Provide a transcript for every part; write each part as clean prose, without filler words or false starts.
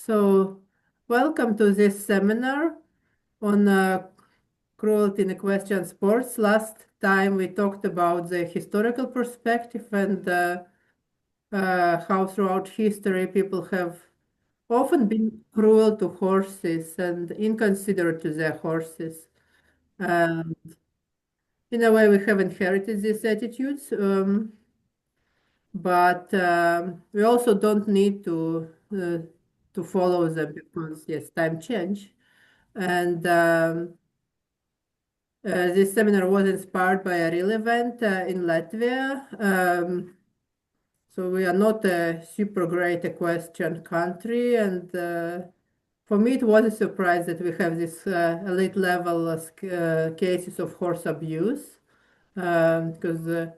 So, welcome to this seminar on cruelty in equestrian sports. Last time we talked about the historical perspective and how throughout history people have often been cruel to horses and inconsiderate to their horses. Um, in a way, we have inherited these attitudes, but we also don't need to follow them because yes, time change. And this seminar was inspired by a real event in Latvia. So we are not a super great equestrian country, and for me it was a surprise that we have this elite level cases of horse abuse, because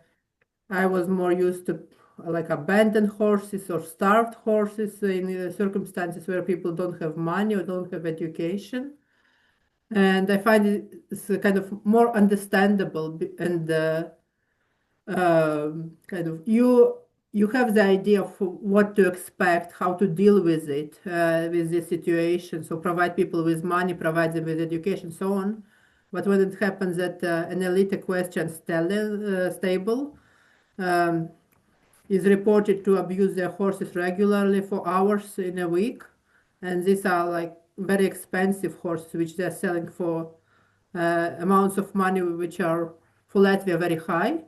I was more used to like abandoned horses or starved horses in circumstances where people don't have money or don't have education. And I find it's a kind of more understandable and kind of you have the idea of what to expect, how to deal with it, with this situation. So provide people with money, provide them with education, so on. But when it happens that an elite equestrian stable um, is reported to abuse their horses regularly for hours in a week, and these are like very expensive horses which they're selling for amounts of money which are for Latvia very high.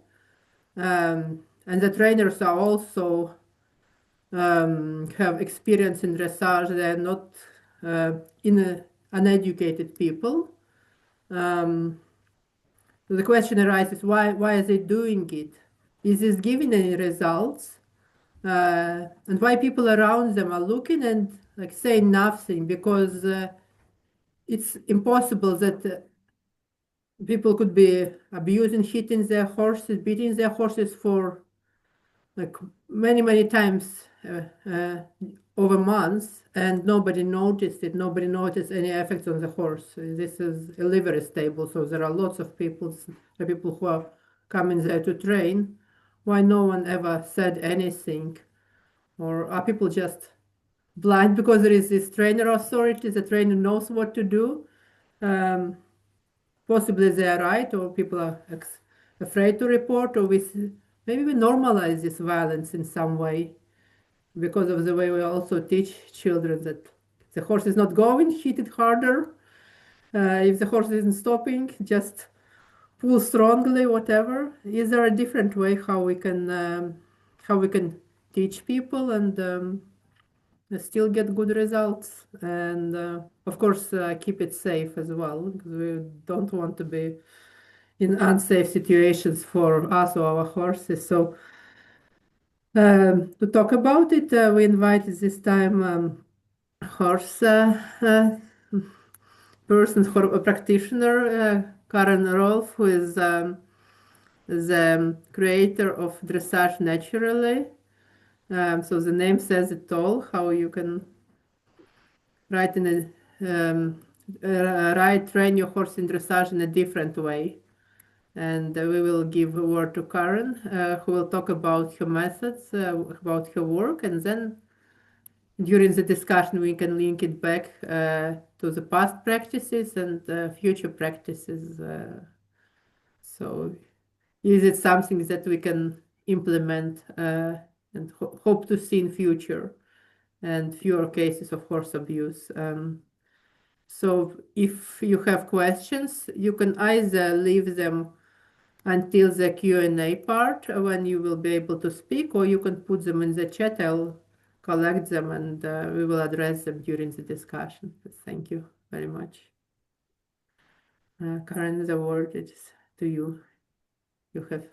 And the trainers are also have experience in dressage. They're not uneducated people. Um, the question arises: Why are they doing it? Is this giving any results? And why people around them are looking and like saying nothing? Because it's impossible that people could be abusing, hitting their horses, beating their horses for like many times over months, and nobody noticed it. Nobody noticed any effects on the horse. This is a livery stable, so there are lots of people who are coming there to train. Why no one ever said anything? Or are people just blind because there is this trainer authority? The trainer knows what to do. Um, Possibly they are right, or people are afraid to report, or maybe we normalize this violence in some way because of the way we also teach children that the horse is not going, hit it harder. If the horse isn't stopping, just pull strongly, whatever. Is there a different way how we can teach people and still get good results? And of course, keep it safe as well, because we don't want to be in unsafe situations for us or our horses. So to talk about it, we invited this time horse person, a practitioner, Karen Rohlf, who is the creator of Dressage Naturally. So the name says it all, how you can ride in train your horse in dressage in a different way. And we will give a word to Karen, who will talk about her methods, about her work, and then during the discussion we can link it back to the past practices and future practices. So is it something that we can implement and hope to see in future and fewer cases of horse abuse? So if you have questions, you can either leave them until the Q&A part when you will be able to speak, or you can put them in the chat. I'll collect them and we will address them during the discussion. But thank you very much. Karen, the word is to you. You have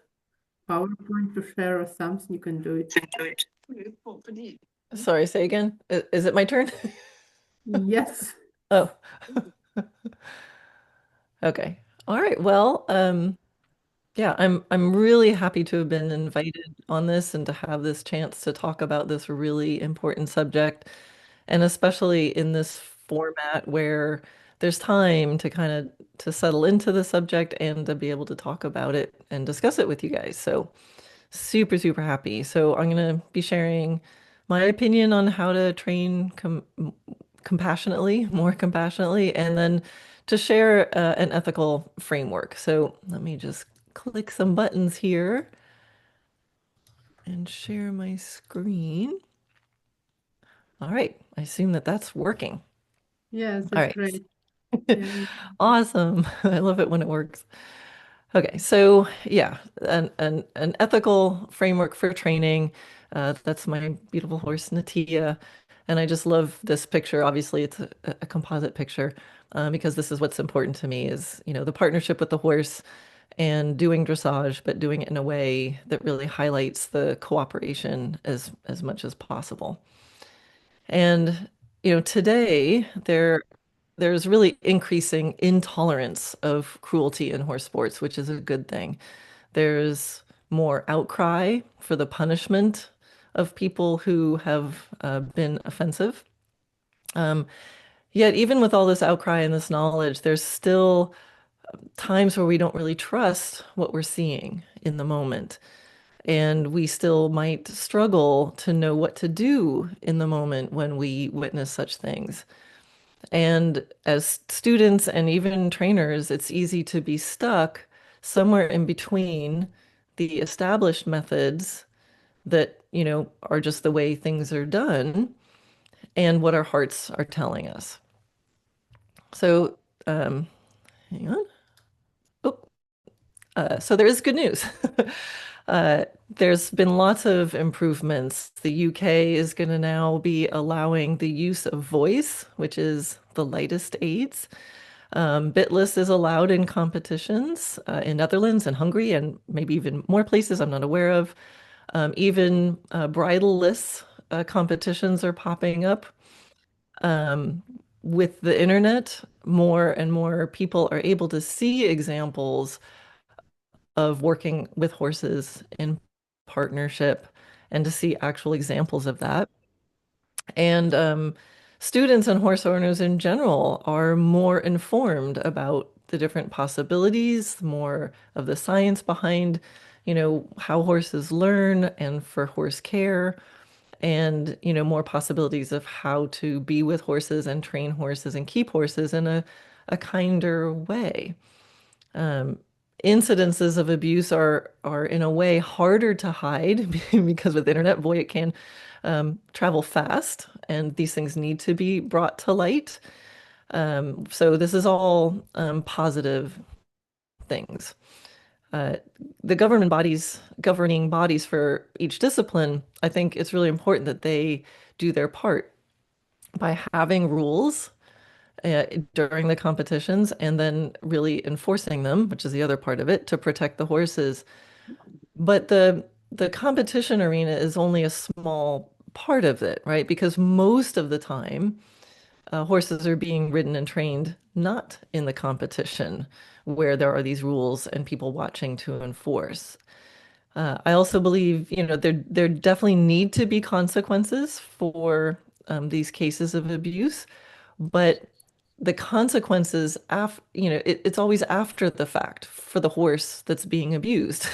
PowerPoint to share or something, you can do it. Sorry, say again. Is it my turn? Yes. Oh, okay. All right. Well, yeah, I'm really happy to have been invited on this and to have this chance to talk about this really important subject, and especially in this format where there's time to kind of to settle into the subject and to be able to talk about it and discuss it with you guys. So super happy. So I'm going to be sharing my opinion on how to train compassionately, more compassionately, and then to share an ethical framework. So let me just click some buttons here and share my screen. All right, I assume that that's working. Yes, All that's right. great. Yeah. Awesome. I love it when it works. Okay, so yeah, an ethical framework for training. That's my beautiful horse Natia, and I just love this picture. Obviously, it's a composite picture because this is what's important to me is, the partnership with the horse and doing dressage, but doing it in a way that really highlights the cooperation as much as possible. And today there's really increasing intolerance of cruelty in horse sports, which is a good thing. There's more outcry for the punishment of people who have been offensive. Um, Yet, even with all this outcry and this knowledge, there's still times where we don't really trust what we're seeing in the moment. And we still might struggle to know what to do in the moment when we witness such things. And as students and even trainers, it's easy to be stuck somewhere in between the established methods that, are just the way things are done and what our hearts are telling us. So, hang on. Oh, so there is good news. There's been lots of improvements. The UK is going to now be allowing the use of voice, which is the lightest aids. Bitless is allowed in competitions in Netherlands and Hungary and maybe even more places I'm not aware of. Even bridleless competitions are popping up. Um, with the internet, more and more people are able to see examples of working with horses in partnership and to see actual examples of that. And students and horse owners in general are more informed about the different possibilities, more of the science behind, how horses learn and for horse care, and, more possibilities of how to be with horses and train horses and keep horses in a kinder way. Um, Incidences of abuse are in a way harder to hide because with the internet, boy, it can travel fast, and these things need to be brought to light. So this is all positive things. Uh, the governing bodies for each discipline, I think it's really important that they do their part by having rules during the competitions and then really enforcing them, which is the other part of it, to protect the horses. But the competition arena is only a small part of it, right? Because most of the time, horses are being ridden and trained not in the competition where there are these rules and people watching to enforce. I also believe, there definitely need to be consequences for these cases of abuse, but the consequences it's always after the fact for the horse that's being abused.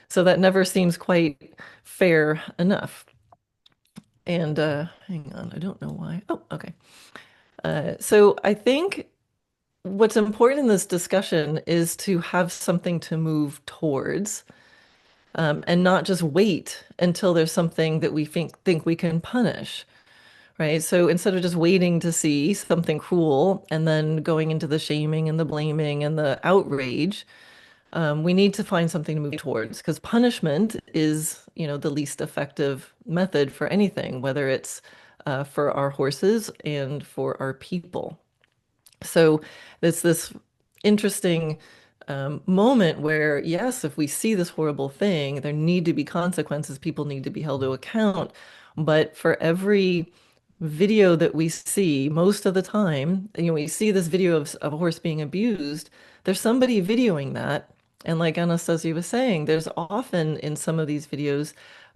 So that never seems quite fair enough. And hang on, I don't know why. Oh, okay. So I think what's important in this discussion is to have something to move towards, and not just wait until there's something that we think we can punish, right? So instead of just waiting to see something cruel and then going into the shaming and the blaming and the outrage, we need to find something to move towards because punishment is, the least effective method for anything, whether it's for our horses and for our people. So it's this interesting moment where, yes, if we see this horrible thing, there need to be consequences. People need to be held to account. But for every video that we see, most of the time, we see this video of a horse being abused, there's somebody videoing that. And like Anastasia was saying, there's often in some of these videos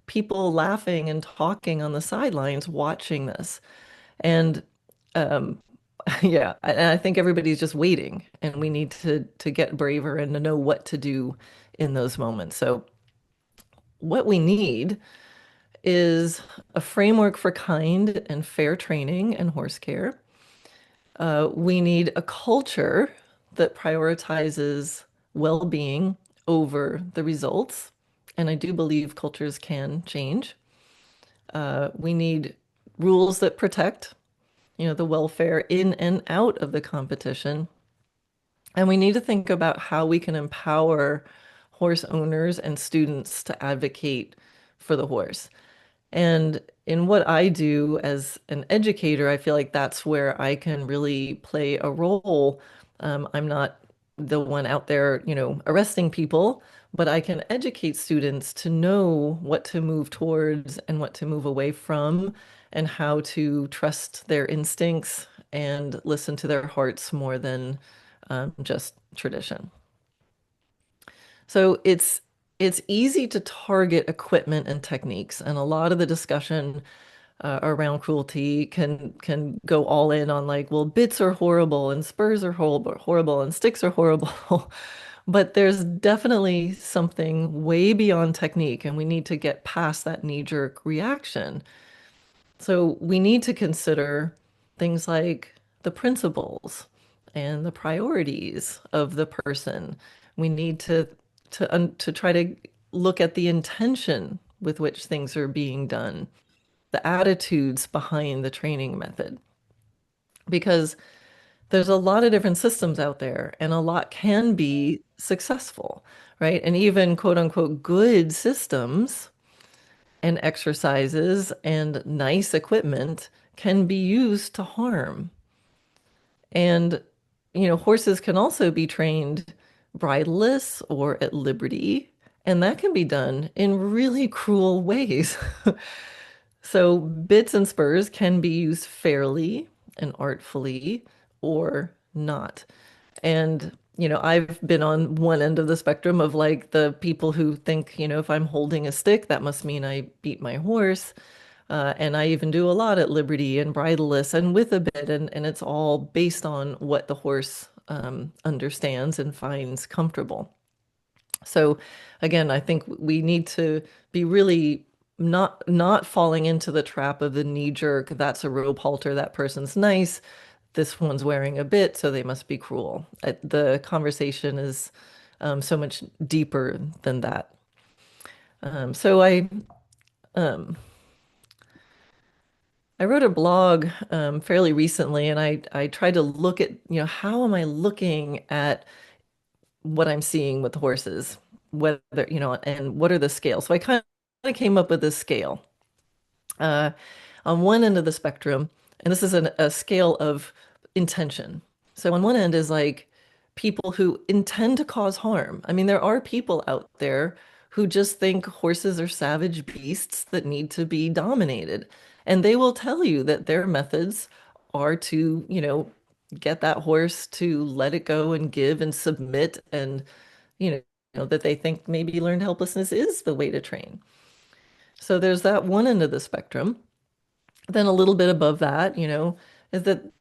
people laughing and talking on the sidelines watching this. And um, yeah, I think everybody's just waiting, and we need to get braver and to know what to do in those moments. So what we need is a framework for kind and fair training and horse care. We need a culture that prioritizes well-being over the results. And I do believe cultures can change. We need rules that protect, the welfare in and out of the competition. And we need to think about how we can empower horse owners and students to advocate for the horse. And in what I do as an educator, I feel like that's where I can really play a role. I'm not the one out there, arresting people, but I can educate students to know what to move towards and what to move away from, and how to trust their instincts and listen to their hearts more than just tradition. So it's easy to target equipment and techniques, and a lot of the discussion around cruelty can go all in on like, well, bits are horrible and spurs are horrible and sticks are horrible. But there's definitely something way beyond technique, and we need to get past that knee-jerk reaction. So we need to consider things like the principles and the priorities of the person. We need to try to look at the intention with which things are being done, the attitudes behind the training method. Because there's a lot of different systems out there, and a lot can be successful, right? And even quote unquote good systems and exercises and nice equipment can be used to harm. And, horses can also be trained bridleless or at liberty, and that can be done in really cruel ways. So bits and spurs can be used fairly and artfully or not. And, I've been on one end of the spectrum of like the people who think, if I'm holding a stick, that must mean I beat my horse. And I even do a lot at liberty and bridleless and with a bit, and it's all based on what the horse understands and finds comfortable. So again, I think we need to be really not falling into the trap of the knee jerk. That's a rope halter. That person's nice. This one's wearing a bit, so they must be cruel. The conversation is so much deeper than that. So um, I wrote a blog fairly recently, and I tried to look at, how am I looking at what I'm seeing with horses, whether, and what are the scales. So I kind of came up with this scale. Uh, on one end of the spectrum, and this is a scale of intention. So on one end is like people who intend to cause harm. I mean, there are people out there who just think horses are savage beasts that need to be dominated. And they will tell you that their methods are to, get that horse to let it go and give and submit, and, that they think maybe learned helplessness is the way to train. So there's that one end of the spectrum. Then a little bit above that, is that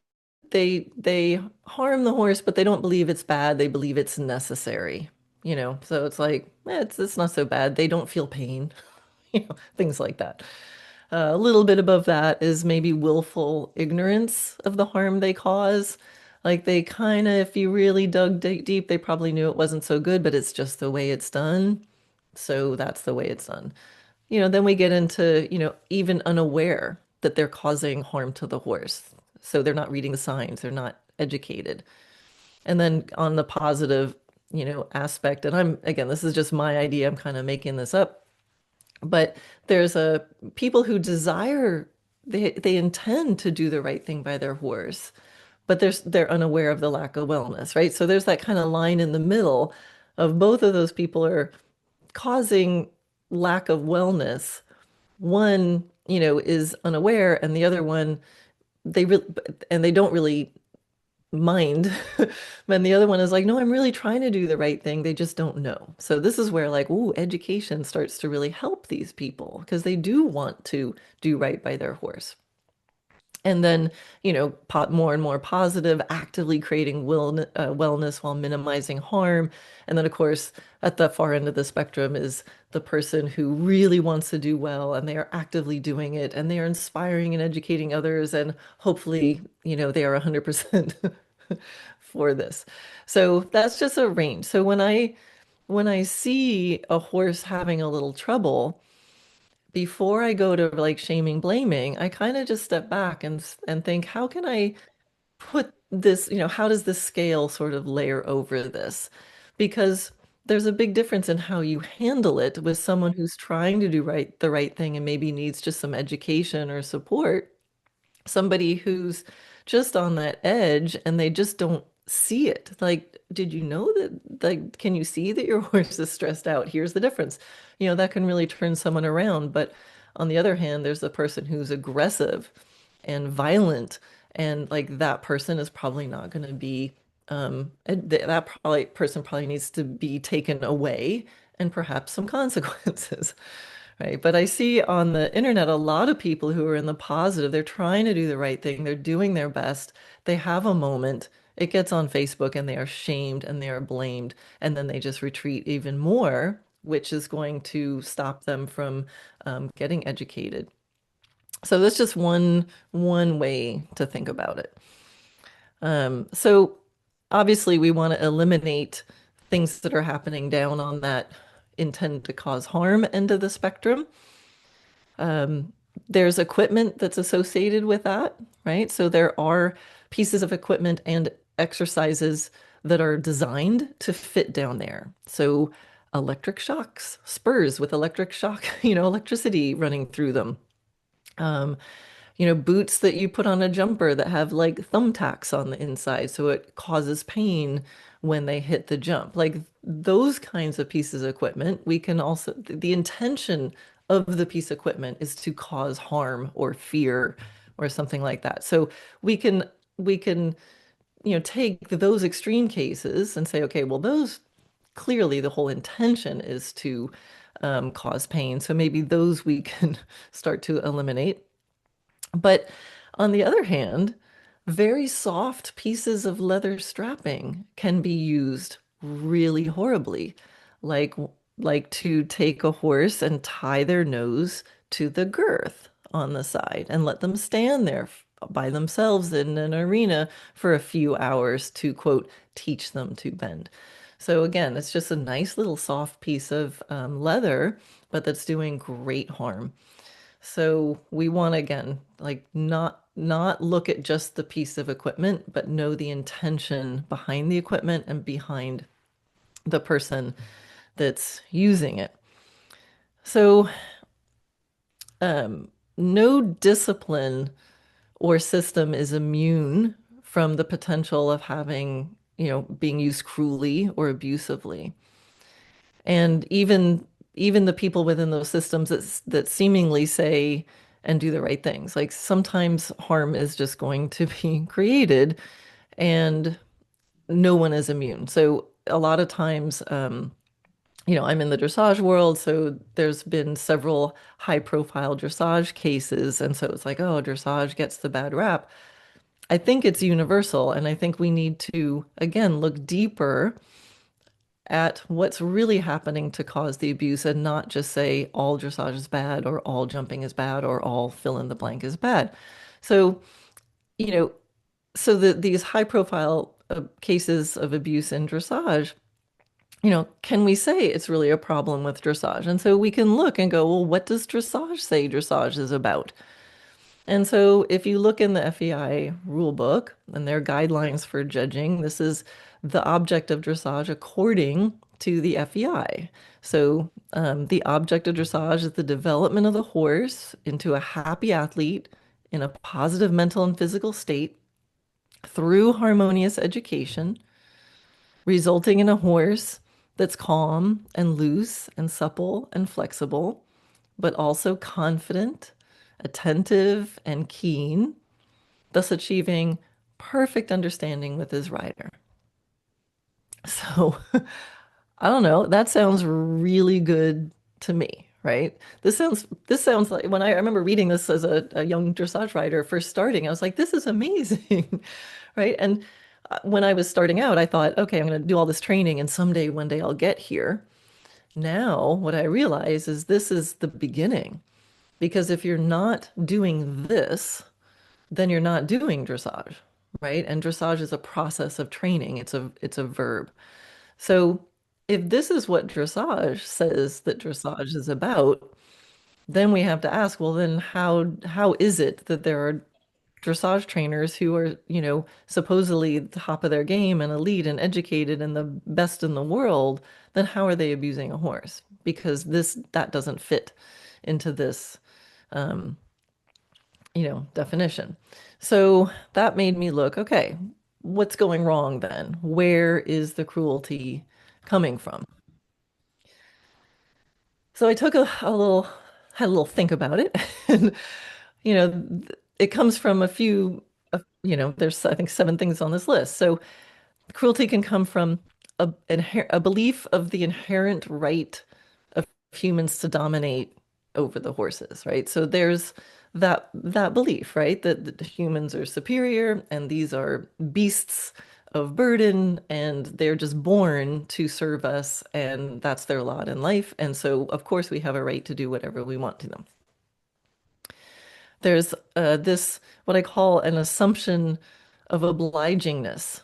they harm the horse, but they don't believe it's bad. They believe it's necessary, So it's like, it's not so bad. They don't feel pain, things like that. A little bit above that is maybe willful ignorance of the harm they cause. Like they kind of, if you really dug deep, they probably knew it wasn't so good, but it's just the way it's done. So that's the way it's done. Then we get into, even unaware that they're causing harm to the horse. So they're not reading the signs, they're not educated. And then on the positive, aspect, and again, this is just my idea, I'm kind of making this up, but there's a people who desire, they intend to do the right thing by their horse, but they're unaware of the lack of wellness, right? So there's that kind of line in the middle of both of those people are causing lack of wellness. One, is unaware, and the other one, they don't really mind. And the other one is like, no, I'm really trying to do the right thing. They just don't know. So this is where like, ooh, education starts to really help these people because they do want to do right by their horse. And then, more and more positive, actively creating wellness while minimizing harm. And then, of course, at the far end of the spectrum is the person who really wants to do well and they are actively doing it and they are inspiring and educating others. And hopefully, they are 100% for this. So that's just a range. So when I see a horse having a little trouble, before I go to like shaming, blaming, I kind of just step back and think, how can I put this, how does this scale sort of layer over this? Because there's a big difference in how you handle it with someone who's trying to do the right thing and maybe needs just some education or support, somebody who's just on that edge and they just don't see it. Like, did you know that, like, can you see that your horse is stressed out? Here's the difference. That can really turn someone around. But on the other hand, there's the person who's aggressive and violent, and like that person is probably not going to be, that probably person probably needs to be taken away and perhaps some consequences. Right. But I see on the internet a lot of people who are in the positive. They're trying to do the right thing. They're doing their best. They have a moment. It gets on Facebook and they are shamed and they are blamed. And then they just retreat even more, which is going to stop them from getting educated. So that's just one way to think about it. So obviously we want to eliminate things that are happening down on that intend to cause harm end of the spectrum. Um, there's equipment that's associated with that, right? So there are pieces of equipment and exercises that are designed to fit down there. So electric shocks, spurs with electric shock, electricity running through them. Um, Boots that you put on a jumper that have like thumbtacks on the inside, so it causes pain when they hit the jump. Like those kinds of pieces of equipment, we can also, the intention of the piece of equipment is to cause harm or fear or something like that. So we can, take those extreme cases and say, okay, well, those clearly the whole intention is to cause pain. So maybe those we can start to eliminate. But on the other hand, very soft pieces of leather strapping can be used really horribly, like like to take a horse and tie their nose to the girth on the side and let them stand there by themselves in an arena for a few hours to, quote, teach them to bend. So again, it's just a nice little soft piece of leather, but that's doing great harm. So we want to again, like not look at just the piece of equipment, but know the intention behind the equipment and behind the person that's using it. So no discipline or system is immune from the potential of having, being used cruelly or abusively. And even the people within those systems that seemingly say and do the right things, like sometimes harm is just going to be created and no one is immune. So a lot of times, I'm in the dressage world, so there's been several high profile dressage cases. And so it's like, oh, dressage gets the bad rap. I think it's universal. And I think we need to, again, look deeper at what's really happening to cause the abuse and not just say all dressage is bad or all jumping is bad or all fill in the blank is bad. So, you know, so these high profile cases of abuse in dressage, can we say it's really a problem with dressage? And so we can look and go, well, what does dressage say dressage is about? And so if you look in the FEI rule book and their guidelines for judging, this is the object of dressage according to the FEI. So the object of dressage is the development of the horse into a happy athlete in a positive mental and physical state through harmonious education, resulting in a horse that's calm and loose and supple and flexible, but also confident, attentive, and keen, thus achieving perfect understanding with his rider. So I don't know, that sounds really good to me, right? This sounds like when I remember reading this as a young dressage rider first starting, I was like, this is amazing, right? And when I was starting out, I thought, okay, I'm going to do all this training and someday, one day I'll get here. Now, what I realize is this is the beginning. Because if you're not doing this, then you're not doing dressage, right? And dressage is a process of training. It's a verb. So if this is what dressage says that dressage is about, then we have to ask, well, then how is it that there are dressage trainers who are, supposedly the top of their game and elite and educated and the best in the world, then how are they abusing a horse? Because that doesn't fit into this um, definition. So that made me look, okay, what's going wrong then? Where is the cruelty coming from? So I took had a little think about it. And, it comes from a few, there's, I think, 7 things on this list. So cruelty can come from a belief of the inherent right of humans to dominate over the horses, right? So there's that belief, right? That the humans are superior and these are beasts of burden and they're just born to serve us and that's their lot in life. And so, of course, we have a right to do whatever we want to them. There's this, what I call an assumption of obligingness,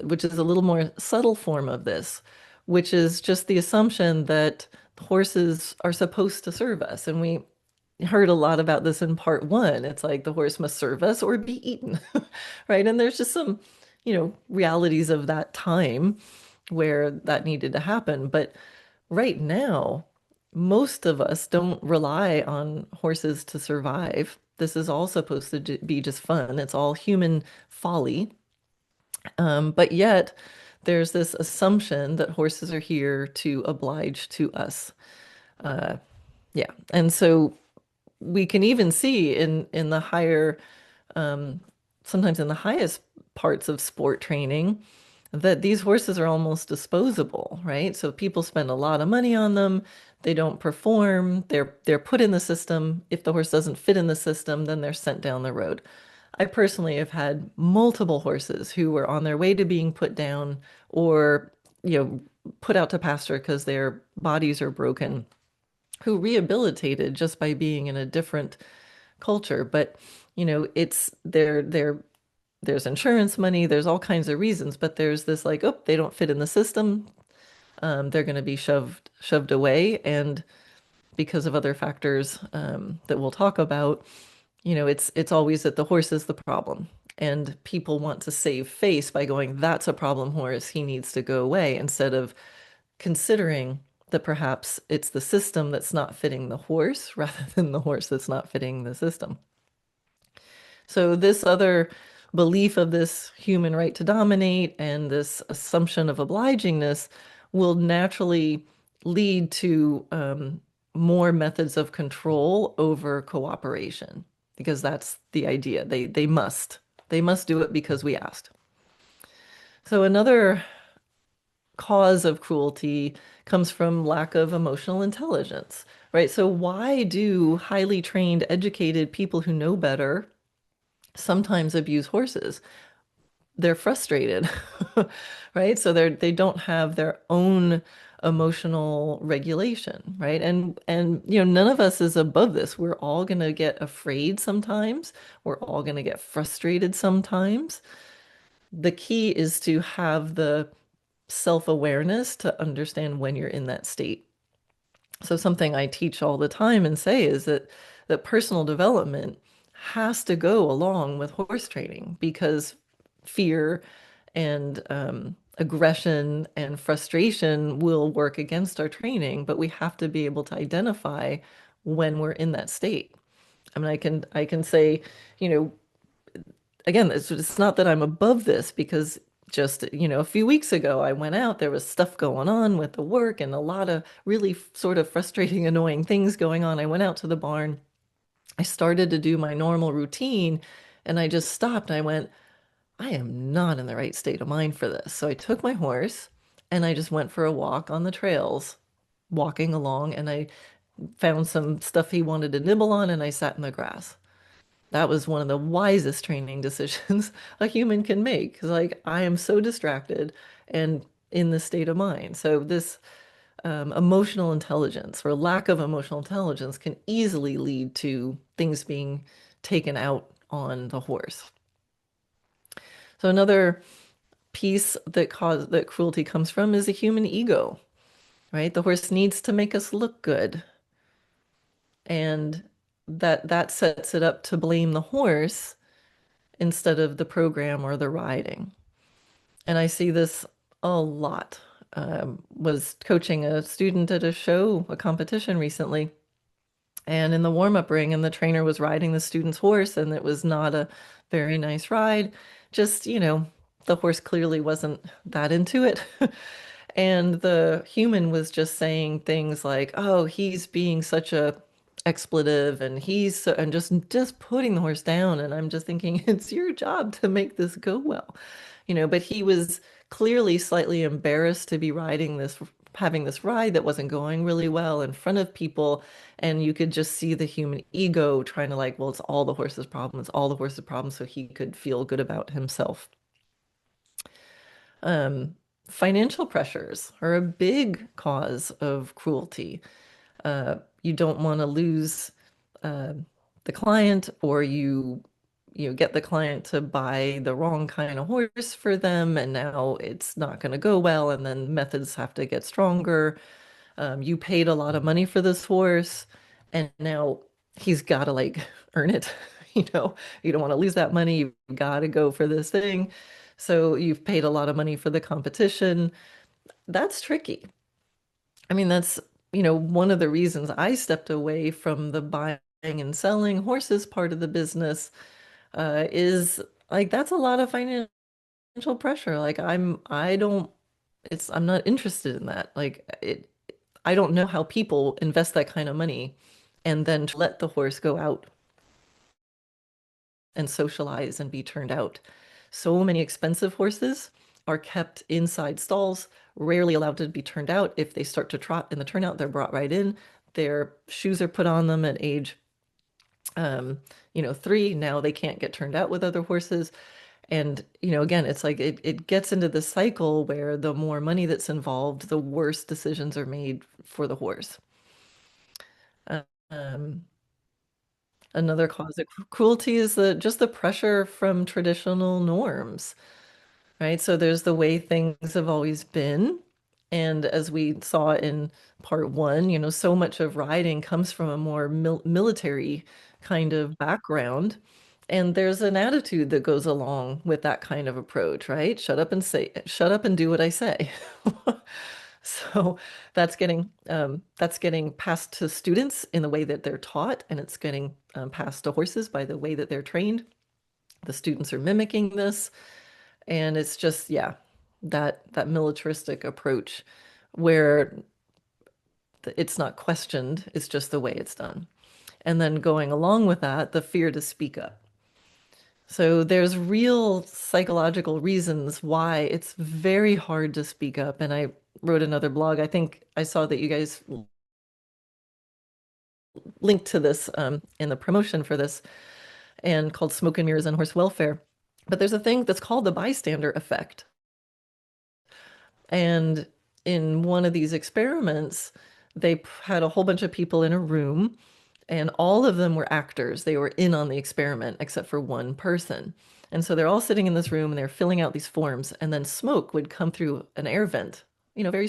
which is a little more subtle form of this, which is just the assumption that horses are supposed to serve us. And we heard a lot about this in part one. It's like the horse must serve us or be eaten, right? And there's just some, realities of that time where that needed to happen. But right now, most of us don't rely on horses to survive. This is all supposed to be just fun. It's all human folly. But yet, there's this assumption that horses are here to oblige to us. Uh, yeah. And so we can even see in the higher, um, sometimes in the highest parts of sport training, that these horses are almost disposable, right? So people spend a lot of money on them. They don't perform. They're put in the system. If the horse doesn't fit in the system, then they're sent down the road. I personally have had multiple horses who were on their way to being put down or, put out to pasture because their bodies are broken, who rehabilitated just by being in a different culture. But, it's there's insurance money, there's all kinds of reasons, but there's this like, oh, they don't fit in the system. They're going to be shoved away. And because of other factors that we'll talk about, it's always that the horse is the problem. And people want to save face by going, that's a problem horse. He needs to go away, instead of considering that perhaps it's the system that's not fitting the horse rather than the horse that's not fitting the system. So this other belief of this human right to dominate and this assumption of obligingness will naturally lead to more methods of control over cooperation, because that's the idea. They must do it because we asked. So another cause of cruelty comes from lack of emotional intelligence, right? So why do highly trained, educated people who know better sometimes abuse horses? They're frustrated, right? So they don't have their own emotional regulation, right? And none of us is above this. We're all going to get afraid sometimes. We're all going to get frustrated sometimes. The key is to have the self-awareness to understand when you're in that state. So something I teach all the time and say is that personal development has to go along with horse training, because fear and aggression and frustration will work against our training, but we have to be able to identify when we're in that state. I mean, I can say, you know, again, it's not that I'm above this, because just, a few weeks ago, I went out, there was stuff going on with the work and a lot of really sort of frustrating, annoying things going on. I went out to the barn. I started to do my normal routine and I just stopped. I went, I am not in the right state of mind for this. So I took my horse and I just went for a walk on the trails, walking along, and found some stuff he wanted to nibble on, and I sat in the grass. That was one of the wisest training decisions a human can make. 'Cause, like, I am so distracted and in this state of mind. So this emotional intelligence or lack of emotional intelligence can easily lead to things being taken out on the horse. So another piece that cruelty comes from is a human ego, right? The horse needs to make us look good, and that sets it up to blame the horse instead of the program or the riding. And I see this a lot. Was coaching a student at a show, a competition recently, and in the warm-up ring, and the trainer was riding the student's horse, and it was not a very nice ride. Just, the horse clearly wasn't that into it. And the human was just saying things like, "Oh, he's being such a expletive, and and just putting the horse down." And I'm just thinking, it's your job to make this go well, but he was clearly slightly embarrassed to be having this ride that wasn't going really well in front of people. And you could just see the human ego trying to, like, well, it's all the horse's problem. It's all the horse's problem. So he could feel good about himself. Um, Financial pressures are a big cause of cruelty. You don't want to lose uh, the client, or you get the client to buy the wrong kind of horse for them, and now it's not going to go well, and then methods have to get stronger. You paid a lot of money for this horse, and now he's got to, like, earn it. You don't want to lose that money. You've got to go for this thing. So you've paid a lot of money for the competition. That's tricky. I mean, that's, one of the reasons I stepped away from the buying and selling horses part of the business, is like, that's a lot of financial pressure. Like, I'm not interested in that. Like, I don't know how people invest that kind of money and then let the horse go out and socialize and be turned out. So many expensive horses are kept inside stalls, rarely allowed to be turned out. If they start to trot in the turnout, they're brought right in. Their shoes are put on them at age 3. Now they can't get turned out with other horses. And, again, it's like it gets into the cycle where the more money that's involved, the worse decisions are made for the horse. Um, Another cause of cruelty is just the pressure from traditional norms, right? So there's the way things have always been. And as we saw in part one, so much of riding comes from a more military kind of background. And there's an attitude that goes along with that kind of approach, right? Shut up and do what I say. So that's getting passed to students in the way that they're taught, and it's getting passed to horses by the way that they're trained. The students are mimicking this, and it's just, yeah, that militaristic approach where it's not questioned, it's just the way it's done. And then going along with that, the fear to speak up. So there's real psychological reasons why it's very hard to speak up. And I wrote another blog. I think I saw that you guys linked to this in the promotion for this, and called Smoke and Mirrors and Horse Welfare. But there's a thing that's called the bystander effect. And in one of these experiments, they had a whole bunch of people in a room, and all of them were actors. They were in on the experiment except for one person. And so they're all sitting in this room and they're filling out these forms, and then smoke would come through an air vent, very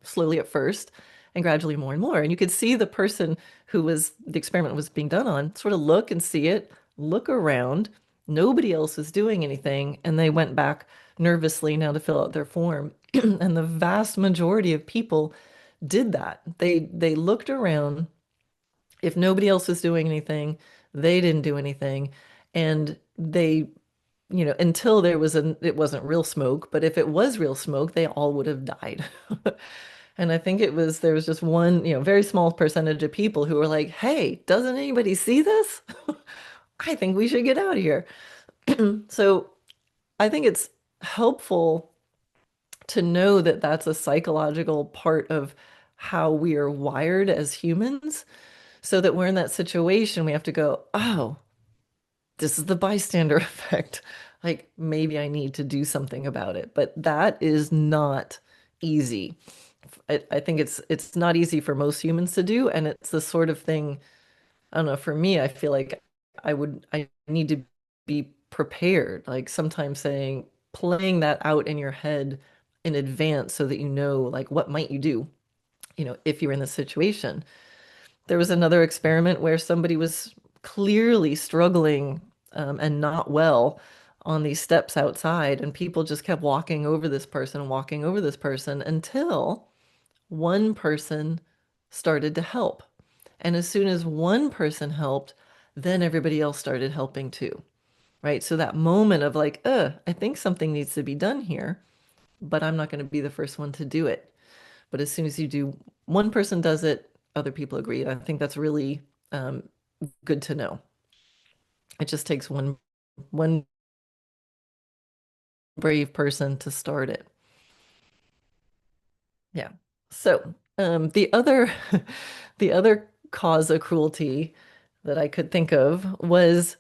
slowly at first, and gradually more and more. And you could see the person the experiment was being done on sort of look and see it, look around. Nobody else is doing anything. And they went back nervously now to fill out their form. And the vast majority of people did that. They looked around. If nobody else was doing anything, they didn't do anything. And they, until it wasn't real smoke, but if it was real smoke, they all would have died. And I think there was just one, very small percentage of people who were like, "Hey, doesn't anybody see this? I think we should get out of here." So I think it's helpful to know that that's a psychological part of how we are wired as humans, so that we're in that situation, we have to go, oh, this is the bystander effect. Like maybe I need to do something about it. But that is not easy. I think it's not easy for most humans to do, and it's the sort of thing, I don't know, for me, I feel like I need to be prepared. Like sometimes playing that out in your head in advance so that you know, like, what might you do, if you're in this situation. There was another experiment where somebody was clearly struggling and not well on these steps outside, and people just kept walking over this person until one person started to help. And as soon as one person helped, then everybody else started helping too, right? So that moment of like, I think something needs to be done here, but I'm not going to be the first one to do it. But as soon as you do, one person does it, other people agree. I think that's really um, good to know. It just takes one brave person to start it. Yeah. So the other the other cause of cruelty that I could think of was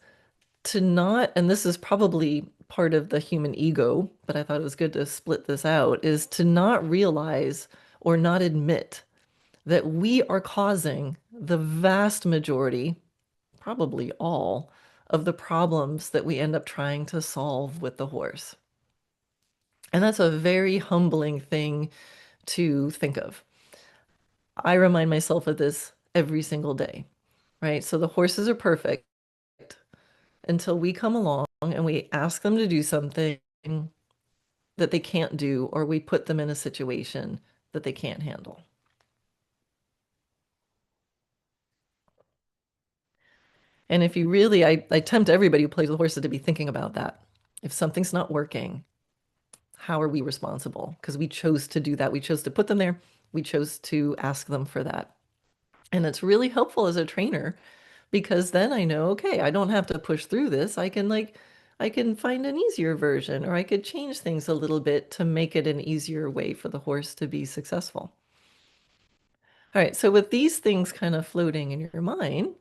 to not, and this is probably part of the human ego, but I thought it was good to split this out, is to not realize or not admit that we are causing the vast majority, probably all, of the problems that we end up trying to solve with the horse. And that's a very humbling thing to think of. I remind myself of this every single day, right? So the horses are perfect until we come along and we ask them to do something that they can't do, or we put them in a situation that they can't handle. And if you really, I tempt everybody who plays with horses to be thinking about that. If something's not working, how are we responsible? Because we chose to do that. We chose to put them there. We chose to ask them for that. And it's really helpful as a trainer because then I know, okay, I don't have to push through this. I can find an easier version, or I could change things a little bit to make it an easier way for the horse to be successful. All right, so with these things kind of floating in your mind,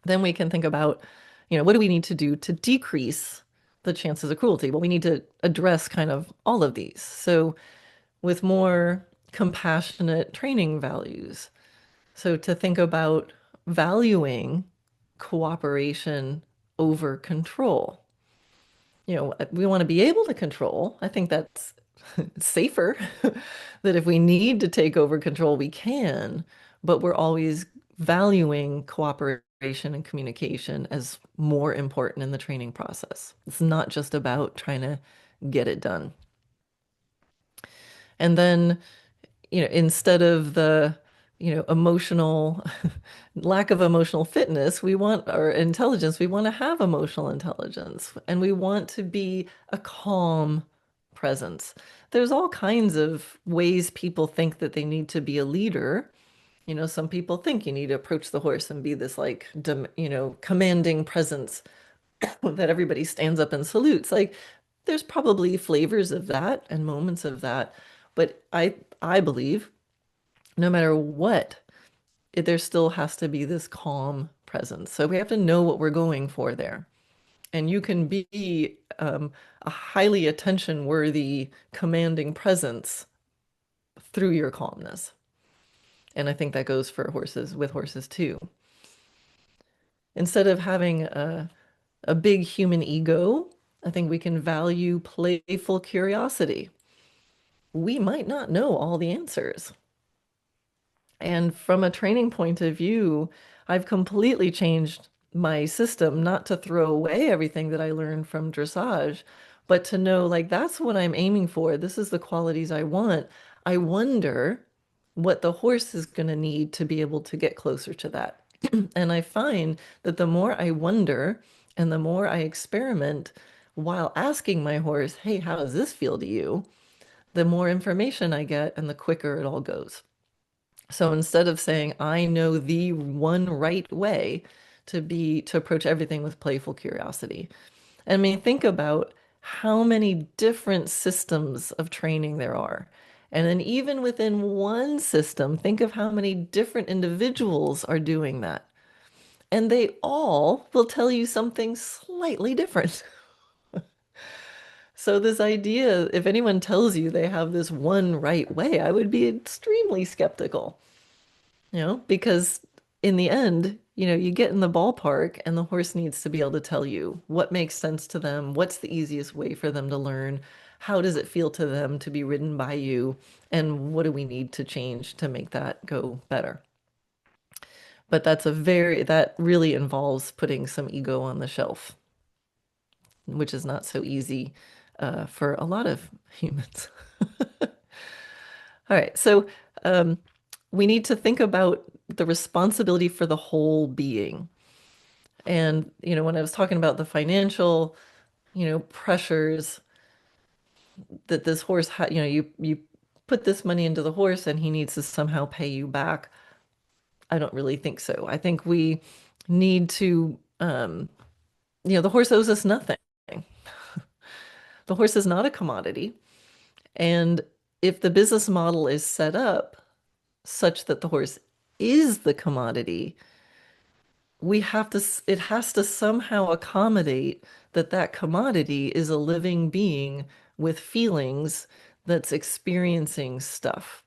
then we can think about, what do we need to do to decrease the chances of cruelty? Well, we need to address kind of all of these. So with more compassionate training values. So to think about valuing cooperation over control. We want to be able to control. I think that's safer that if we need to take over control, we can, but we're always valuing cooperation and communication as more important in the training process. It's not just about trying to get it done. And then, instead of the, emotional lack of emotional fitness, we want our intelligence, we want to have emotional intelligence, and we want to be a calm presence. There's all kinds of ways people think that they need to be a leader. Some people think you need to approach the horse and be this like, commanding presence that everybody stands up and salutes. Like, there's probably flavors of that and moments of that, but I believe no matter what, there still has to be this calm presence. So we have to know what we're going for there. And you can be a highly attention-worthy, commanding presence through your calmness. And I think that goes for horses, with horses too. Instead of having a big human ego, I think we can value playful curiosity. We might not know all the answers. And from a training point of view, I've completely changed my system, not to throw away everything that I learned from dressage, but to know like that's what I'm aiming for. This is the qualities I want. I wonder what the horse is going to need to be able to get closer to that. And I find that the more I wonder and the more I experiment while asking my horse, hey, how does this feel to you? The more information I get and the quicker it all goes. So instead of saying, I know the one right way to approach everything with playful curiosity. I mean, think about how many different systems of training there are. And then even within one system, think of how many different individuals are doing that. And they all will tell you something slightly different. So this idea, if anyone tells you they have this one right way, I would be extremely skeptical, because in the end, you get in the ballpark and the horse needs to be able to tell you what makes sense to them, what's the easiest way for them to learn, how does it feel to them to be ridden by you, and what do we need to change to make that go better. But that really involves putting some ego on the shelf, which is not so easy for a lot of humans. All right, so um, we need to think about the responsibility for the whole being. And, when I was talking about the financial, pressures that this horse, you put this money into the horse and he needs to somehow pay you back. I don't really think so. I think we need to, the horse owes us nothing. The horse is not a commodity. And if the business model is set up such that the horse is the commodity, it has to somehow accommodate that that commodity is a living being with feelings that's experiencing stuff.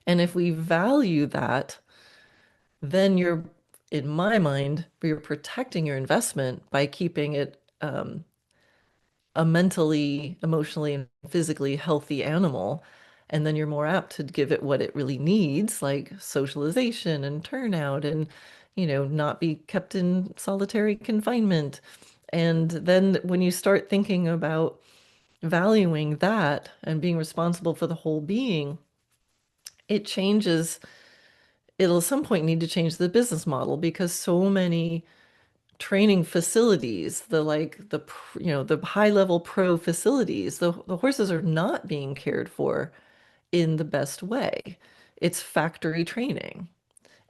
And if we value that, then in my mind, you're protecting your investment by keeping it a mentally, emotionally, and physically healthy animal. And then you're more apt to give it what it really needs, like socialization and turnout and, not be kept in solitary confinement. And then when you start thinking about valuing that and being responsible for the whole being, it changes. It'll at some point need to change the business model because so many training facilities, the high level pro facilities, the horses are not being cared for in the best way. It's factory training.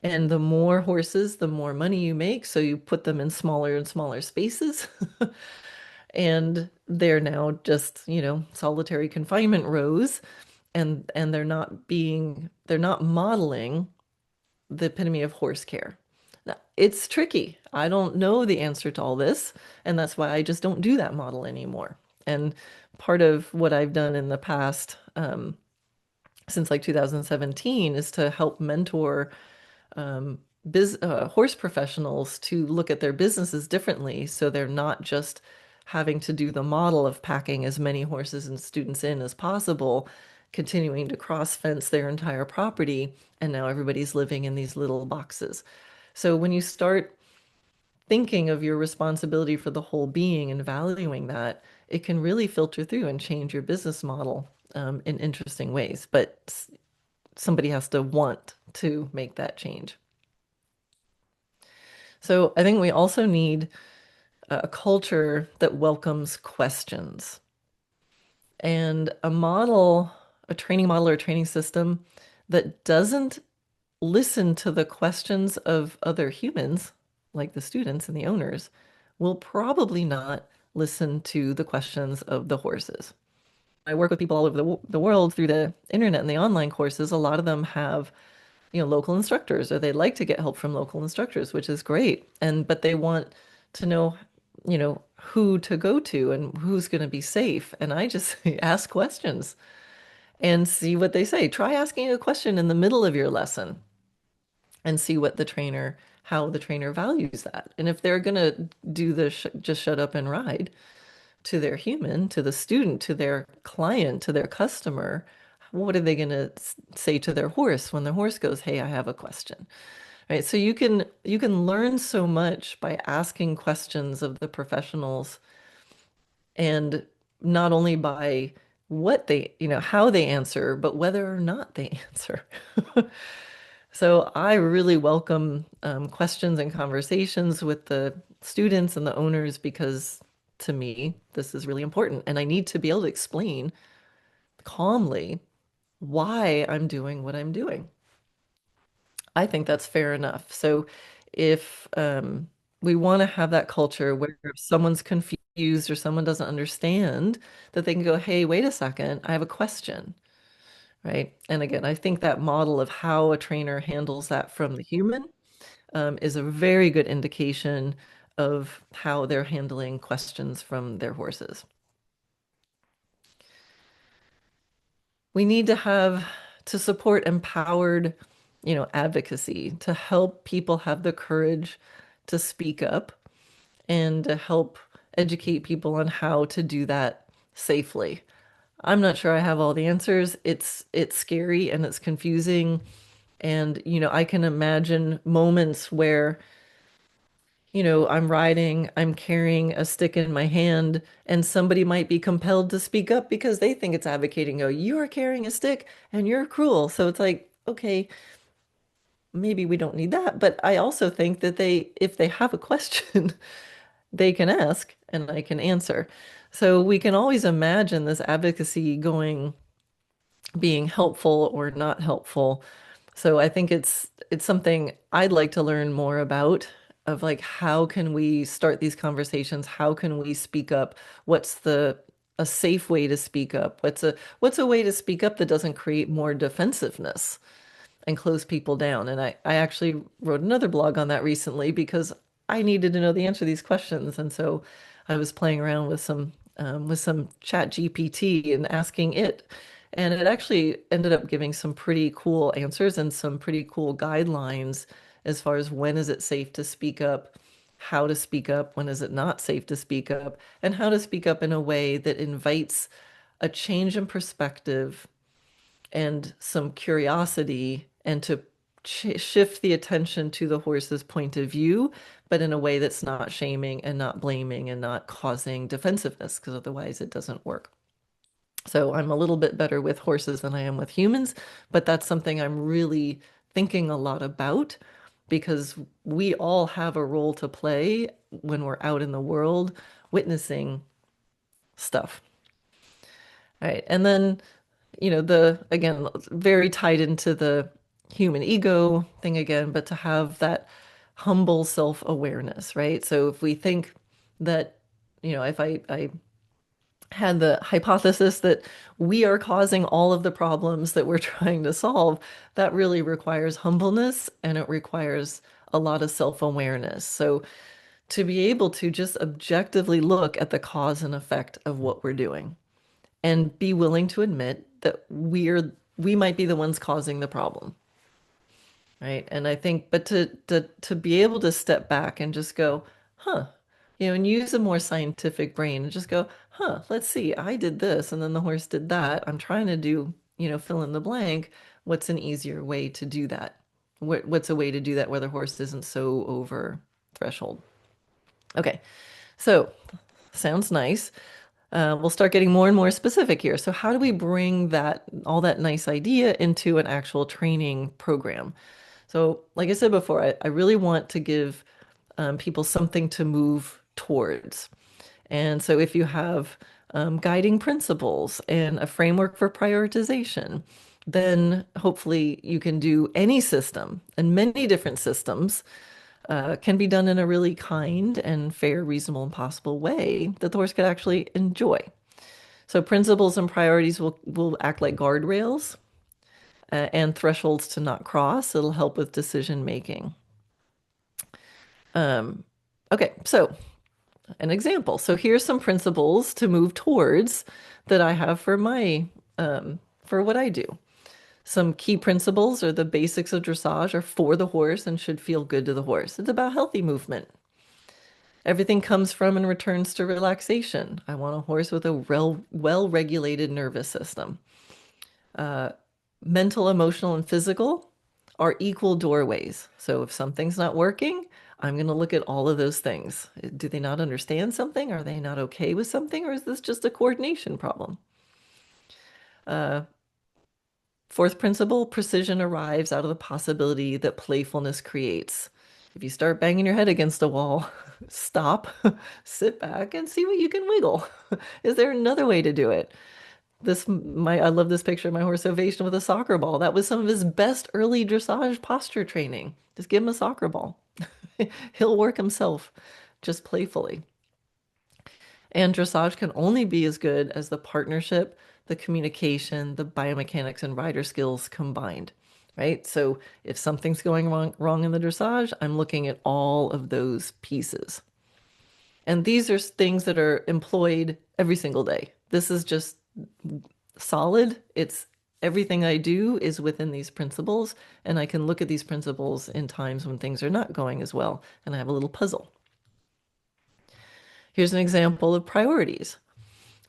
And the more horses, the more money you make. So you put them in smaller and smaller spaces. And they're now just, solitary confinement rows. And they're not modeling the epitome of horse care. Now, it's tricky. I don't know the answer to all this, and that's why I just don't do that model anymore. And part of what I've done in the past, since like 2017, is to help mentor horse professionals to look at their businesses differently, so they're not just having to do the model of packing as many horses and students in as possible, continuing to cross fence their entire property, and now everybody's living in these little boxes. So when you start thinking of your responsibility for the whole being and valuing that, it can really filter through and change your business model in interesting ways. But somebody has to want to make that change. So I think we also need a culture that welcomes questions. And a training model or a training system that doesn't listen to the questions of other humans, like the students and the owners, will probably not listen to the questions of the horses. I work with people all over the world through the internet and the online courses. A lot of them have, local instructors, or they'd like to get help from local instructors, which is great. But they want to know, who to go to and who's going to be safe. And I just ask questions and see what they say. Try asking a question in the middle of your lesson and see how the trainer values that. And if they're going to do the just shut up and ride to their human, to the student, to their client, to their customer, what are they going to say to their horse when their horse goes, "Hey, I have a question." Right? So you can learn so much by asking questions of the professionals, and not only by how they answer, but whether or not they answer. So I really welcome questions and conversations with the students and the owners, because to me, this is really important. And I need to be able to explain calmly why I'm doing what I'm doing. I think that's fair enough. So if we want to have that culture where if someone's confused or someone doesn't understand, that they can go, "Hey, wait a second, I have a question." right? And again, I think that model of how a trainer handles that from the human is a very good indication of how they're handling questions from their horses. We need to have to support empowered, advocacy to help people have the courage to speak up and to help educate people on how to do that safely. I'm not sure I have all the answers. It's scary and it's confusing. And, I can imagine moments where, I'm riding, I'm carrying a stick in my hand, and somebody might be compelled to speak up because they think it's advocating, oh, you are carrying a stick and you're cruel. So it's like, okay, maybe we don't need that. But I also think that if they have a question, they can ask and I can answer. So we can always imagine this advocacy being helpful or not helpful. So I think it's something I'd like to learn more about of like how can we start these conversations? How can we speak up? What's a safe way to speak up? What's a way to speak up that doesn't create more defensiveness and close people down? And I actually wrote another blog on that recently because I needed to know the answer to these questions. And so I was playing around with some chat GPT and asking it. And it actually ended up giving some pretty cool answers and some pretty cool guidelines as far as when is it safe to speak up, how to speak up, when is it not safe to speak up, and how to speak up in a way that invites a change in perspective and some curiosity and to shift the attention to the horse's point of view, but in a way that's not shaming and not blaming and not causing defensiveness, because otherwise it doesn't work. So I'm a little bit better with horses than I am with humans, but that's something I'm really thinking a lot about because we all have a role to play when we're out in the world witnessing stuff. All right. And then, again, very tied into the human ego thing again, but to have that humble self-awareness, right? So if we think that, if I had the hypothesis that we are causing all of the problems that we're trying to solve, that really requires humbleness and it requires a lot of self-awareness. So to be able to just objectively look at the cause and effect of what we're doing and be willing to admit that we might be the ones causing the problem. Right. And I think, but to be able to step back and just go, huh, and use a more scientific brain and just go, huh, let's see, I did this and then the horse did that. I'm trying to do, fill in the blank. What's an easier way to do that? What's a way to do that where the horse isn't so over threshold? Okay. So sounds nice. We'll start getting more and more specific here. So how do we bring all that nice idea into an actual training program? So, like I said before, I really want to give people something to move towards. And so, if you have guiding principles and a framework for prioritization, then hopefully you can do any system, and many different systems can be done in a really kind and fair, reasonable, and possible way that the horse could actually enjoy. So, principles and priorities will act like guardrails and thresholds to not cross. It'll help with decision making. Okay, so an example. So here's some principles to move towards that I have for for what I do. Some key principles are the basics of dressage are for the horse and should feel good to the horse. It's about healthy movement. Everything comes from and returns to relaxation. I want a horse with a well-regulated nervous system. Mental, emotional, and physical are equal doorways. So if something's not working, I'm going to look at all of those things. Do they not understand something? Are they not okay with something? Or is this just a coordination problem? Fourth principle, precision arrives out of the possibility that playfulness creates. If you start banging your head against a wall, stop, sit back, and see what you can wiggle. Is there another way to do it? I love this picture of my horse Ovation with a soccer ball. That was some of his best early dressage posture training. Just give him a soccer ball. He'll work himself just playfully. And dressage can only be as good as the partnership the communication, the biomechanics, and rider skills combined, right? So if something's going wrong in the dressage, I'm looking at all of those pieces. And these are things that are employed every single day. This is just solid. It's everything I do is within these principles, and I can look at these principles in times when things are not going as well, and I have a little puzzle. Here's an example of priorities,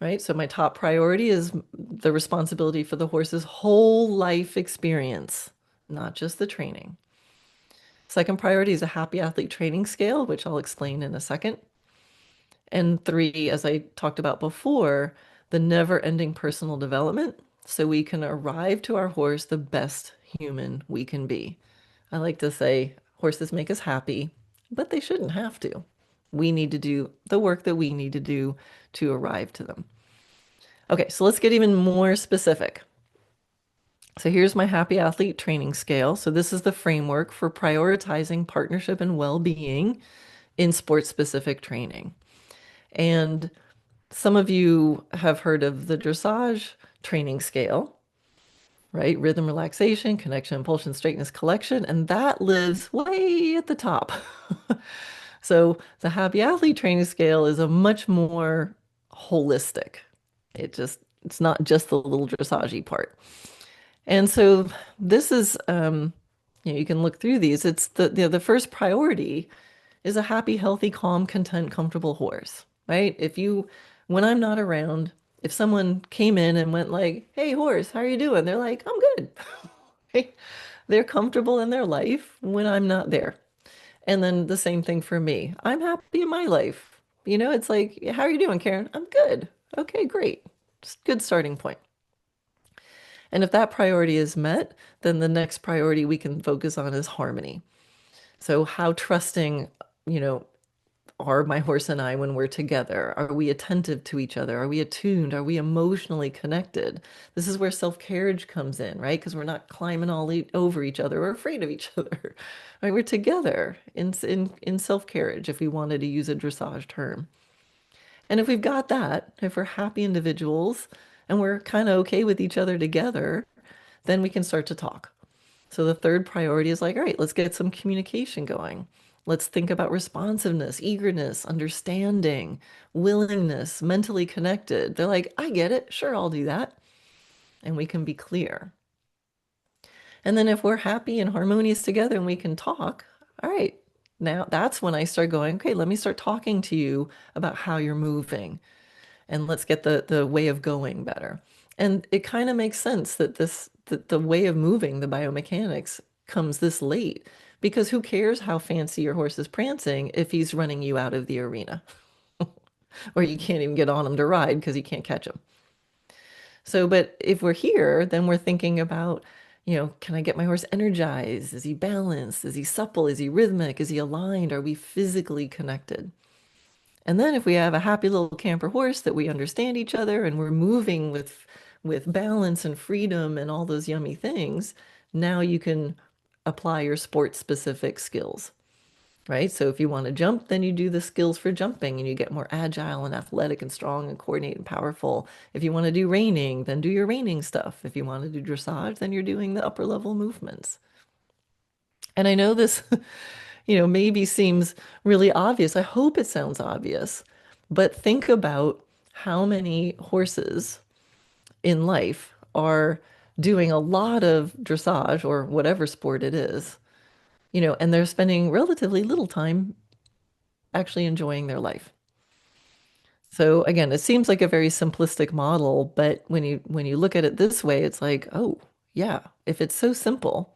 right? So my top priority is the responsibility for the horse's whole life experience, not just the training. Second priority is a happy athlete training scale, which I'll explain in a second. And three, as I talked about before, the never-ending personal development so we can arrive to our horse the best human we can be. I like to say horses make us happy, but they shouldn't have to. We need to do the work that we need to do to arrive to them. Okay, so let's get even more specific. So here's my happy athlete training scale. So this is the framework for prioritizing partnership and well-being in sports-specific training. And some of you have heard of the dressage training scale, right? Rhythm, relaxation, connection, impulsion, straightness, collection, and that lives way at the top. So the happy athlete training scale is a much more holistic. It's not just the little dressage part. And so this is, you can look through these. It's the first priority is a happy, healthy, calm, content, comfortable horse, right? When I'm not around, if someone came in and went like, "Hey, horse, how are you doing?" They're like, "I'm good." Right? They're comfortable in their life when I'm not there. And then the same thing for me. I'm happy in my life. It's like, "How are you doing, Karen?" "I'm good." "Okay, great." Just good starting point. And if that priority is met, then the next priority we can focus on is harmony. So how trusting, you know, are my horse and I when we're together? Are we attentive to each other? Are we attuned? Are we emotionally connected? This is where self-carriage comes in, right? Because we're not climbing over each other or afraid of each other, right? We're together in self-carriage, if we wanted to use a dressage term. And if we've got that, if we're happy individuals and we're kind of okay with each other together, then we can start to talk. So the third priority is like, all right, let's get some communication going. Let's think about responsiveness, eagerness, understanding, willingness, mentally connected. They're like, I get it. Sure, I'll do that. And we can be clear. And then if we're happy and harmonious together and we can talk, all right, now that's when I start going, okay, let me start talking to you about how you're moving and let's get the way of going better. And it kind of makes sense that the way of moving, the biomechanics, comes this late because who cares how fancy your horse is prancing if he's running you out of the arena or you can't even get on him to ride because you can't catch him. So, but if we're here, then we're thinking about, can I get my horse energized? Is he balanced? Is he supple? Is he rhythmic? Is he aligned? Are we physically connected? And then if we have a happy little camper horse that we understand each other and we're moving with balance and freedom and all those yummy things, now you can apply your sport specific skills, right? So if you want to jump, then you do the skills for jumping and you get more agile and athletic and strong and coordinated and powerful. If you want to do reining, then do your reining stuff. If you want to do dressage, then you're doing the upper level movements. And I know this maybe seems really obvious. I hope it sounds obvious, but think about how many horses in life are doing a lot of dressage or whatever sport it is, and they're spending relatively little time actually enjoying their life. So again, it seems like a very simplistic model, but when you look at it this way, it's like, oh, yeah, if it's so simple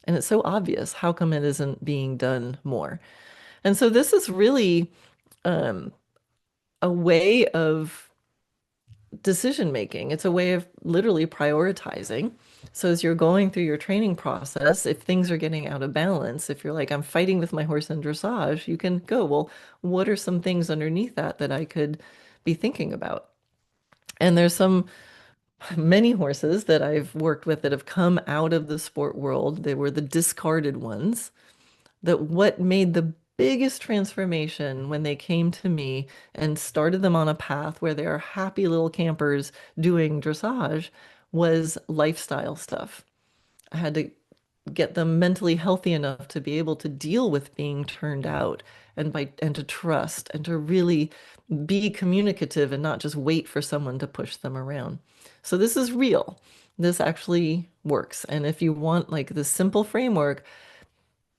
and it's so obvious, how come it isn't being done more? And so this is really a way of decision making. It's a way of literally prioritizing. So as you're going through your training process, if things are getting out of balance, if you're like, I'm fighting with my horse in dressage, you can go, well, what are some things underneath that I could be thinking about? And there's many horses that I've worked with that have come out of the sport world. They were the discarded ones. That what made the biggest transformation when they came to me and started them on a path where they are happy little campers doing dressage was lifestyle stuff. I had to get them mentally healthy enough to be able to deal with being turned out and to trust and to really be communicative and not just wait for someone to push them around. So this is real. This actually works. And if you want like this simple framework,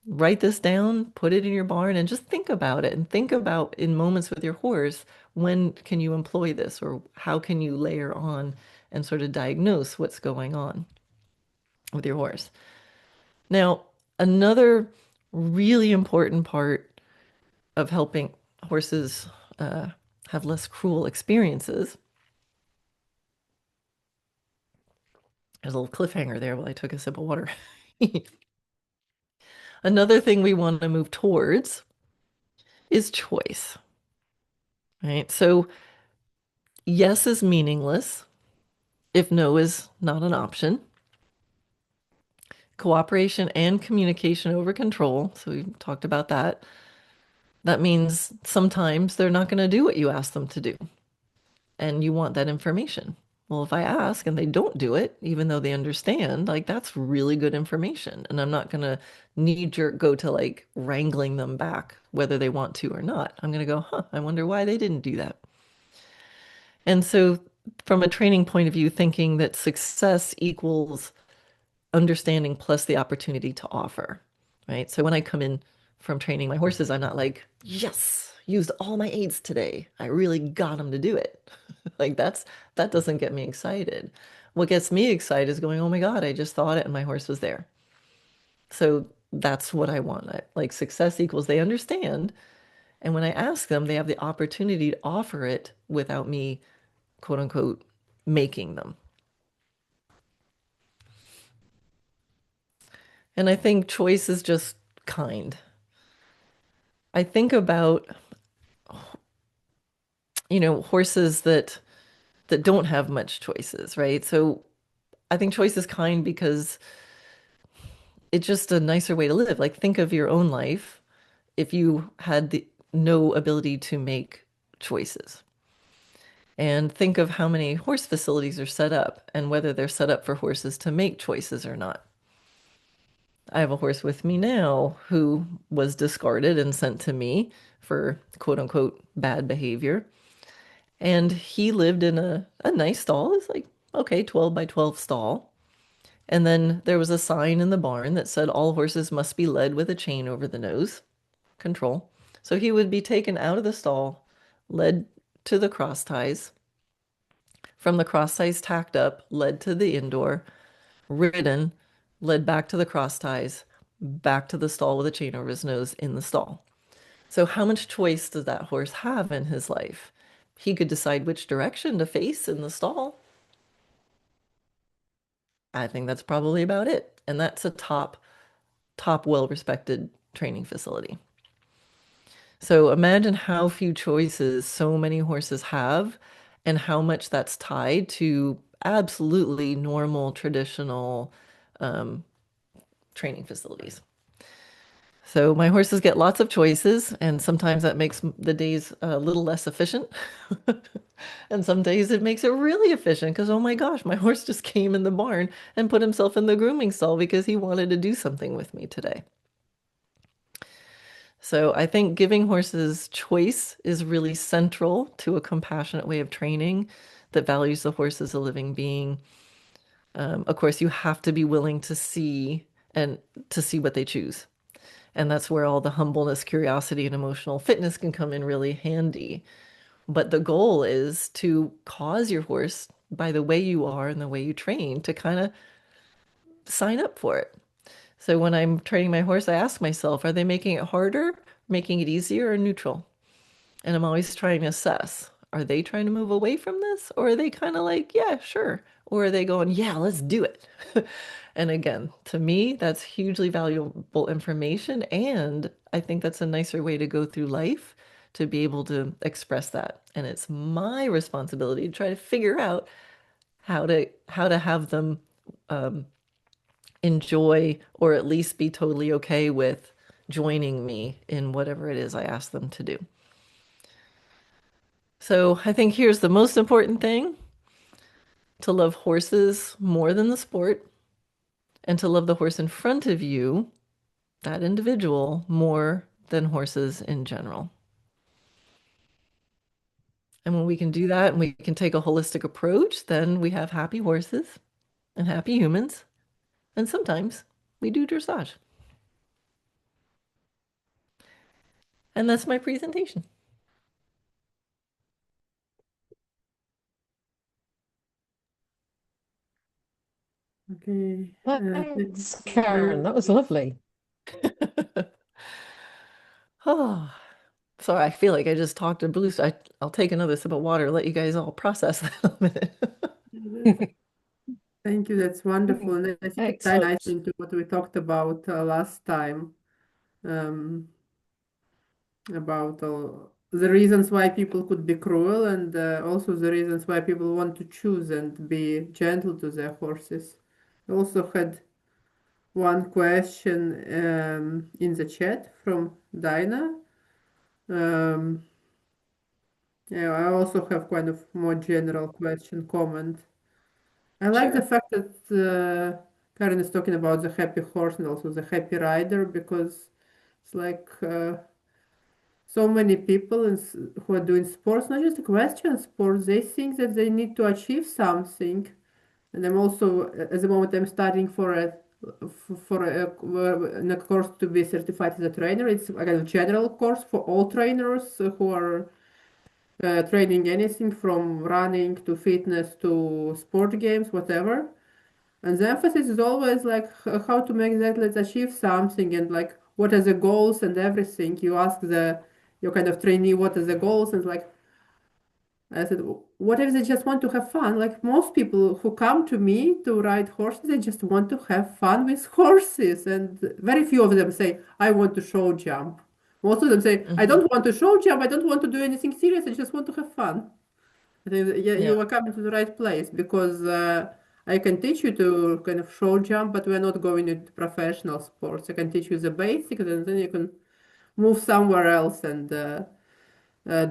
write this down, put it in your barn, and just think about it and think about in moments with your horse, when can you employ this or how can you layer on and sort of diagnose what's going on with your horse. Now, another really important part of helping horses uh, have less cruel experiences. There's a little cliffhanger there while I took a sip of water. Another thing we want to move towards is choice, right? So yes is meaningless if no is not an option. Cooperation and communication over control. So we talked about that. That means sometimes they're not going to do what you ask them to do, and you want that information. Well, if I ask and they don't do it, even though they understand, like that's really good information. And I'm not going to knee jerk go to like wrangling them back, whether they want to or not. I'm going to go, huh, I wonder why they didn't do that. And so, from a training point of view, thinking that success equals understanding plus the opportunity to offer, right? So, when I come in from training my horses, I'm not like, yes, used all my aids today. I really got them to do it. Like that doesn't get me excited. What gets me excited is going, oh my God, I just thought it and my horse was there. So that's what I want. Like success equals they understand. And when I ask them, they have the opportunity to offer it without me, quote unquote, making them. And I think choice is just kind. I think about, horses that don't have much choices, right? So I think choice is kind because it's just a nicer way to live. Like think of your own life if you had no ability to make choices. And think of how many horse facilities are set up and whether they're set up for horses to make choices or not. I have a horse with me now who was discarded and sent to me for quote unquote bad behavior. And he lived in a nice stall. It's like, okay, 12 by 12 stall. And then there was a sign in the barn that said all horses must be led with a chain over the nose. Control. So he would be taken out of the stall, led to the cross ties, from the cross ties tacked up, led to the indoor, ridden, led back to the cross ties, back to the stall with a chain over his nose in the stall. So how much choice does that horse have in his life? He could decide which direction to face in the stall. I think that's probably about it. And that's a top well-respected training facility. So imagine how few choices so many horses have and how much that's tied to absolutely normal, traditional um, training facilities. So my horses get lots of choices, and sometimes that makes the days a little less efficient. And some days it makes it really efficient because, oh my gosh, my horse just came in the barn and put himself in the grooming stall because he wanted to do something with me today. So I think giving horses choice is really central to a compassionate way of training that values the horse as a living being. Of course, you have to be willing and to see what they choose. And that's where all the humbleness, curiosity, and emotional fitness can come in really handy. But the goal is to cause your horse, by the way you are and the way you train, to kind of sign up for it. So when I'm training my horse, I ask myself, are they making it harder, making it easier, or neutral? And I'm always trying to assess, are they trying to move away from this? Or are they kind of like, yeah, sure. Or are they going, yeah, let's do it. And again, to me, that's hugely valuable information. And I think that's a nicer way to go through life to be able to express that. And it's my responsibility to try to figure out how to have them enjoy or at least be totally okay with joining me in whatever it is I ask them to do. So I think here's the most important thing, to love horses more than the sport, and to love the horse in front of you, that individual, more than horses in general. And when we can do that and we can take a holistic approach, then we have happy horses and happy humans. And sometimes we do dressage. And that's my presentation. Okay. Thanks, Karen. That was lovely. Oh, sorry, I feel like I just talked to blue. I'll take another sip of water, let you guys all process that a minute. Thank you. That's wonderful. And I think it ties Excellent. nicely into what we talked about last time, um, about the reasons why people could be cruel, and also the reasons why people want to choose and be gentle to their horses. I also had one question in the chat from Dinah. Um, yeah, I also have kind of more general question comment. I like the Sure. fact that Karen is talking about the happy horse and also the happy rider, because it's like so many people who are doing sports, not just equestrian sports, they think that they need to achieve something. And I'm also, at the moment, I'm studying in a course to be certified as a trainer. It's a kind of general course for all trainers who are training anything from running to fitness to sport games, whatever. And the emphasis is always like how to make that let's achieve something, and like what are the goals and everything. You ask your kind of trainee what are the goals, and like I said, what if they just want to have fun? Like most people who come to me to ride horses, they just want to have fun with horses. And very few of them say, I want to show jump. Most of them say, I Mhm. don't want to show jump, I don't want to do anything serious, I just want to have fun. I think, yeah, Yeah. you are coming to the right place, because I can teach you to kind of show jump, but we're not going into professional sports. I can teach you the basics, and then you can move somewhere else and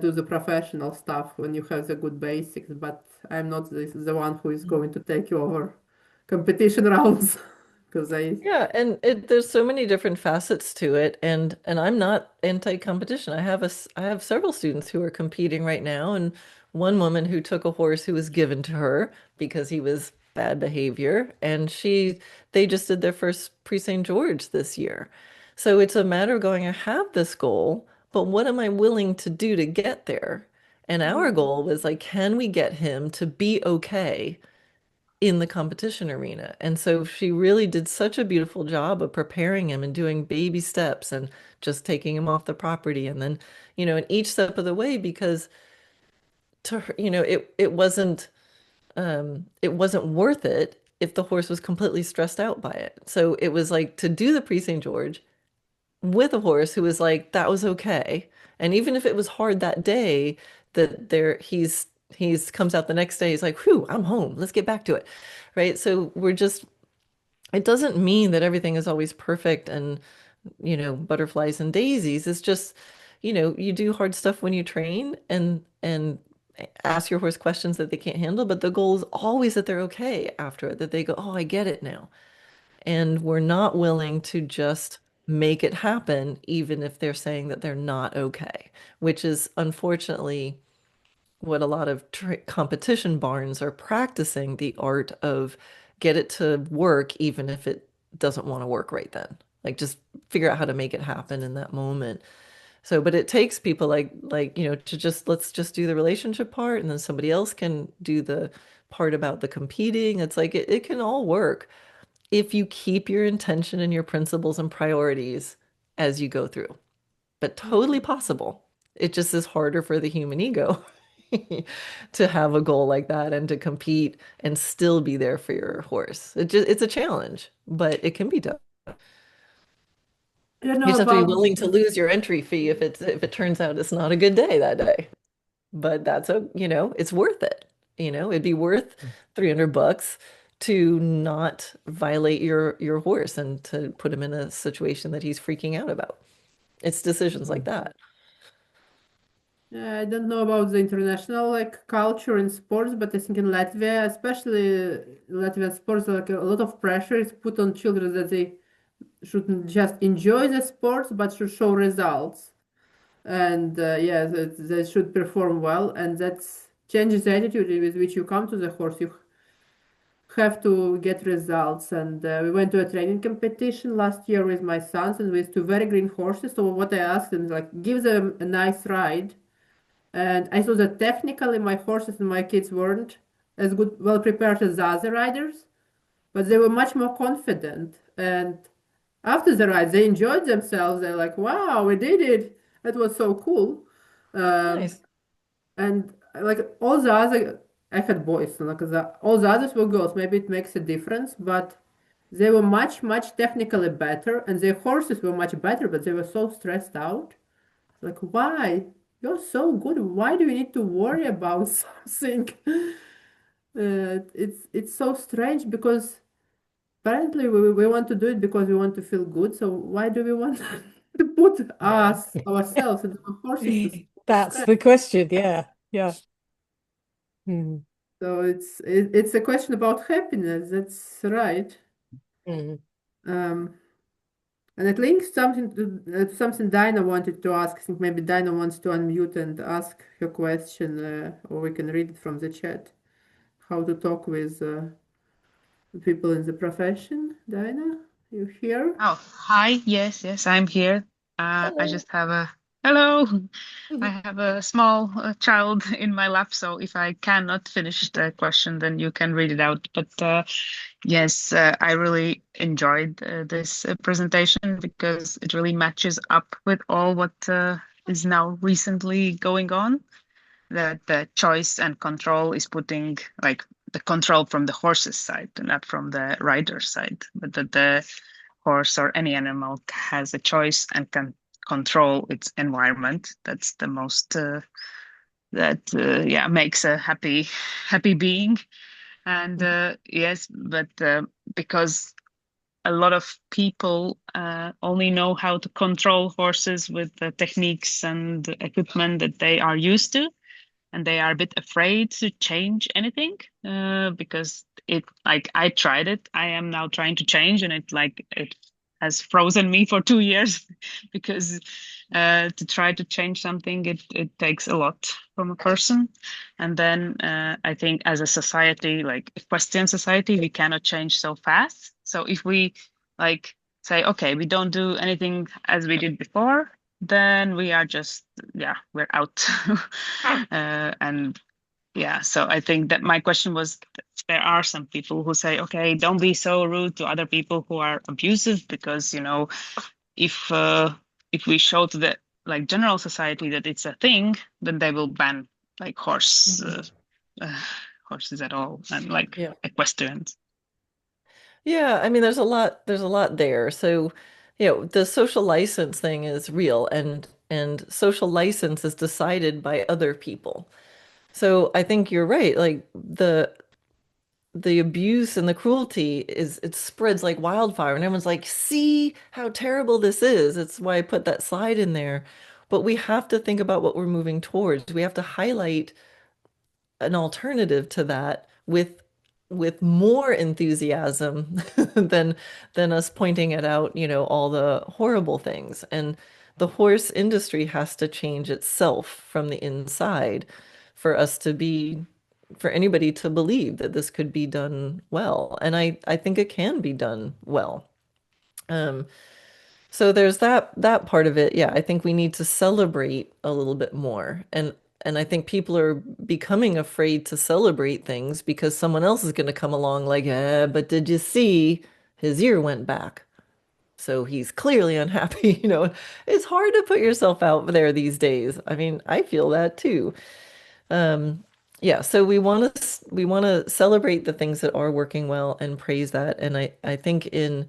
do the professional stuff when you have the good basics. But I'm not the one who is going to take you over competition rounds, because I. Yeah, and there's so many different facets to it, and I'm not anti-competition. I have several students who are competing right now, and one woman who took a horse who was given to her because he was bad behavior, and they just did their first Prix St. George this year. So it's a matter of going, I have this goal, but what am I willing to do to get there? And our goal was like, can we get him to be okay in the competition arena? And so she really did such a beautiful job of preparing him and doing baby steps and just taking him off the property. And then, in each step of the way, because to her, it wasn't worth it if the horse was completely stressed out by it. So it was like to do the Prix St. George with a horse who was like, that was okay. And even if it was hard that day, that he's comes out the next day, he's like, whew, I'm home. Let's get back to it. Right. So it doesn't mean that everything is always perfect and, butterflies and daisies. It's just, you do hard stuff when you train and ask your horse questions that they can't handle, but the goal is always that they're okay after it, that they go, oh, I get it now. And we're not willing to just make it happen, even if they're saying that they're not okay, which is unfortunately what a lot of competition barns are practicing, the art of get it to work, even if it doesn't want to work right then. Like just figure out how to make it happen in that moment. So, but it takes people to just let's just do the relationship part, and then somebody else can do the part about the competing. It's like it can all work if you keep your intention and your principles and priorities as you go through. But totally possible. It just is harder for the human ego to have a goal like that and to compete and still be there for your horse. It's a challenge, but it can be done. I don't You know just have to be about. willing to lose your entry fee if it turns out it's not a good day that day. But it's worth it. It'd be worth $300 to not violate your horse and to put him in a situation that he's freaking out about. It's decisions like that. Yeah, I don't know about the international like culture in sports, but I think in Latvia, especially Latvian sports, like a lot of pressure is put on children that they shouldn't just enjoy the sports, but should show results. And yeah, that they should perform well, and that changes the attitude with which you come to the horse. You have to get results. And we went to a training competition last year with my sons and with two very green horses. So what I asked them is like, give them a nice ride. And I saw that technically my horses and my kids weren't as good, well prepared as the other riders, but they were much more confident. And after the ride, they enjoyed themselves. They're like, wow, we did it. That was so cool. Um, Nice. and like all the other, I had boys, and like all the others were girls. Maybe it makes a difference, but they were much, much technically better, and their horses were much better, but they were so stressed out. Like, why? You're so good. Why do you need to worry about something? It's so strange because apparently we want to do it because we want to feel good. So why do we want to put Yeah. us ourselves and our horses to That's stress? the question. Yeah. Yeah. Mm. So it's a question about happiness. That's right. Mm. Um, and it links something to something Dinah wanted to ask. I think maybe Dinah wants to unmute and ask her question, or we can read it from the chat. How to talk with people in the profession. Dinah, you here? Oh, hi. Yes, yes, I'm here. I Hello. just have a hello. I have a small child in my lap, so if I cannot finish the question, then you can read it out. But yes, I really enjoyed this presentation because it really matches up with all what is now recently going on. That the choice and control is putting like the control from the horse's side, not from the rider's side, but that the horse or any animal has a choice and can control its environment. That's the most that yeah makes a happy being. And yes, but because a lot of people only know how to control horses with the techniques and equipment that they are used to, and they are a bit afraid to change anything because it like I tried it. I am now trying to change, and it has frozen me for 2 years because to try to change something, it takes a lot from a person. And then I think as a society, like equestrian society, we cannot change so fast. So if we like say, okay, we don't do anything as we did before, then we are just, yeah, we're out. And yeah, so I think that my question was there are some people who say, okay, don't be so rude to other people who are abusive because, you know, if we show to the like general society that it's a thing, then they will ban like uh, horses at all and like Yeah. equestrians. Yeah, I mean there's a lot there. So, the social license thing is real and social license is decided by other people. So I think you're right. Like the abuse and the cruelty it spreads like wildfire and everyone's like, see how terrible this is. It's why I put that slide in there. But we have to think about what we're moving towards. We have to highlight an alternative to that with more enthusiasm than us pointing it out, all the horrible things. And the horse industry has to change itself from the inside for us to be for anybody to believe that this could be done well. And I think it can be done well. Um, so there's that part of it. Yeah, I think we need to celebrate a little bit more. And I think people are becoming afraid to celebrate things because someone else is going to come along like, but did you see his ear went back? So he's clearly unhappy. It's hard to put yourself out there these days. I mean, I feel that too. Um, yeah, so we want to celebrate the things that are working well and praise that. And I think in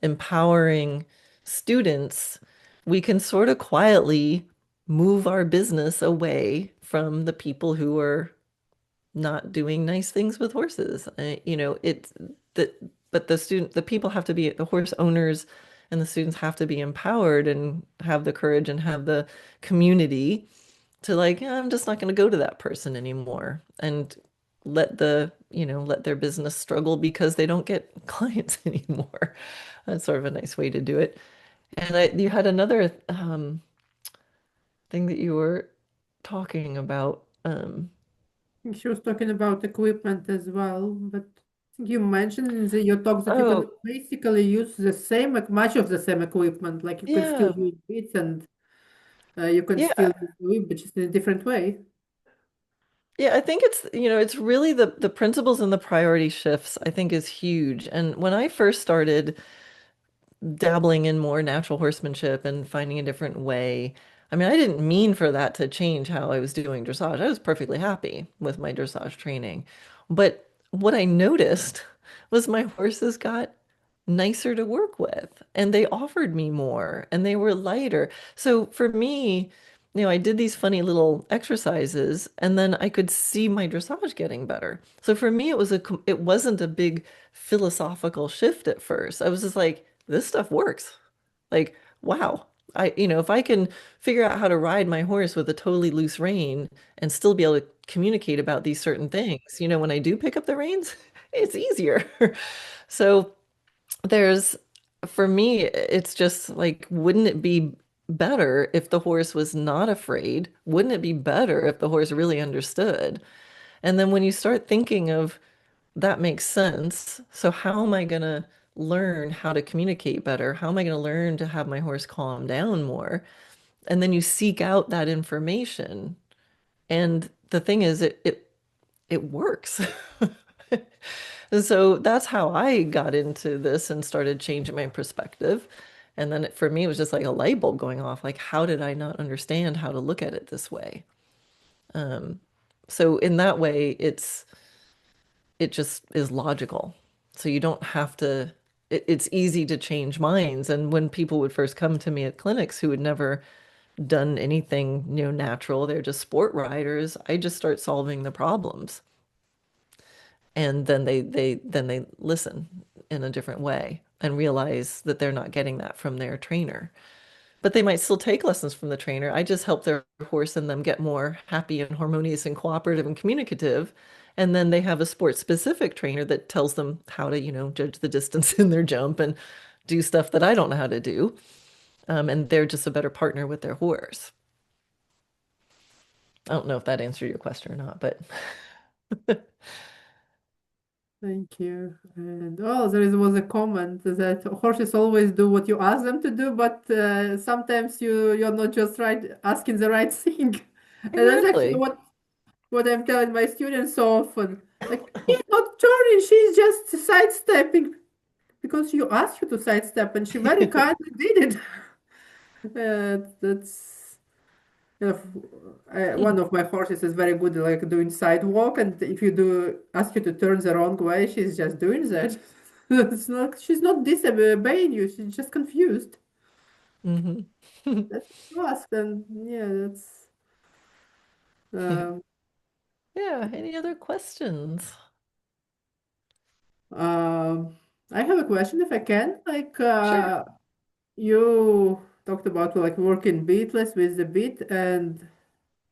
empowering students, we can sort of quietly move our business away from the people who are not doing nice things with horses. You know, it's that, but the people have to be, the horse owners and the students have to be empowered and have the courage and have the community to like, "Yeah, I'm just not going to go to that person anymore," and let let their business struggle because they don't get clients anymore. That's sort of a nice way to do it. And you had another thing that you were talking about. think she was talking about equipment as well, but I think you mentioned in your talk that you can Oh, basically use the same, like much of the same equipment. Like you can still yeah. use bits and you can Yeah. still use whip, but just in a different way. Yeah, I think it's really the principles and the priority shifts, I think is huge. And when I first started dabbling in more natural horsemanship and finding a different way. I mean, I didn't mean for that to change how I was doing dressage. I was perfectly happy with my dressage training. But what I noticed was my horses got nicer to work with and they offered me more and they were lighter. So for me, I did these funny little exercises and then I could see my dressage getting better. So for me, it wasn't a big philosophical shift at first. I was just like, this stuff works. Like, wow. If I can figure out how to ride my horse with a totally loose rein and still be able to communicate about these certain things, when I do pick up the reins, it's easier. So there's, for me, it's just like, wouldn't it be better if the horse was not afraid? Wouldn't it be better if the horse really understood? And then when you start thinking of that makes sense. So how am I going to learn how to communicate better? How am I going to learn to have my horse calm down more? And then you seek out that information. And the thing is, it works. And so that's how I got into this and started changing my perspective. And then for me, it was just like a light bulb going off. Like, how did I not understand how to look at it this way? Um, so in that way, it just is logical. So you don't have to, it's easy to change minds. And when people would first come to me at clinics who had never done anything, natural, they're just sport riders, I just start solving the problems. And then they listen in a different way and realize that they're not getting that from their trainer. But they might still take lessons from the trainer. I just help their horse and them get more happy and harmonious and cooperative and communicative. And then they have a sport specific trainer that tells them how to, judge the distance in their jump and do stuff that I don't know how to do. And they're just a better partner with their horse. I don't know if that answered your question or not, but Thank you. And was a comment that horses always do what you ask them to do, but sometimes you're not just right asking the right thing. And that's actually exactly. what I'm telling my students so often. Like, she's not turning, she's just sidestepping because you asked her to sidestep and she very kindly did it. That's one of my horses is very good like doing sidewalk, and if you do ask her to turn the wrong way, she's just doing that. She's not disobeying you, she's just confused. Hmm. That's what you ask, and yeah, that's um, Yeah. Any other questions? um, I have a question if I can. Like, Sure. you talked about like working beatless with the bit, and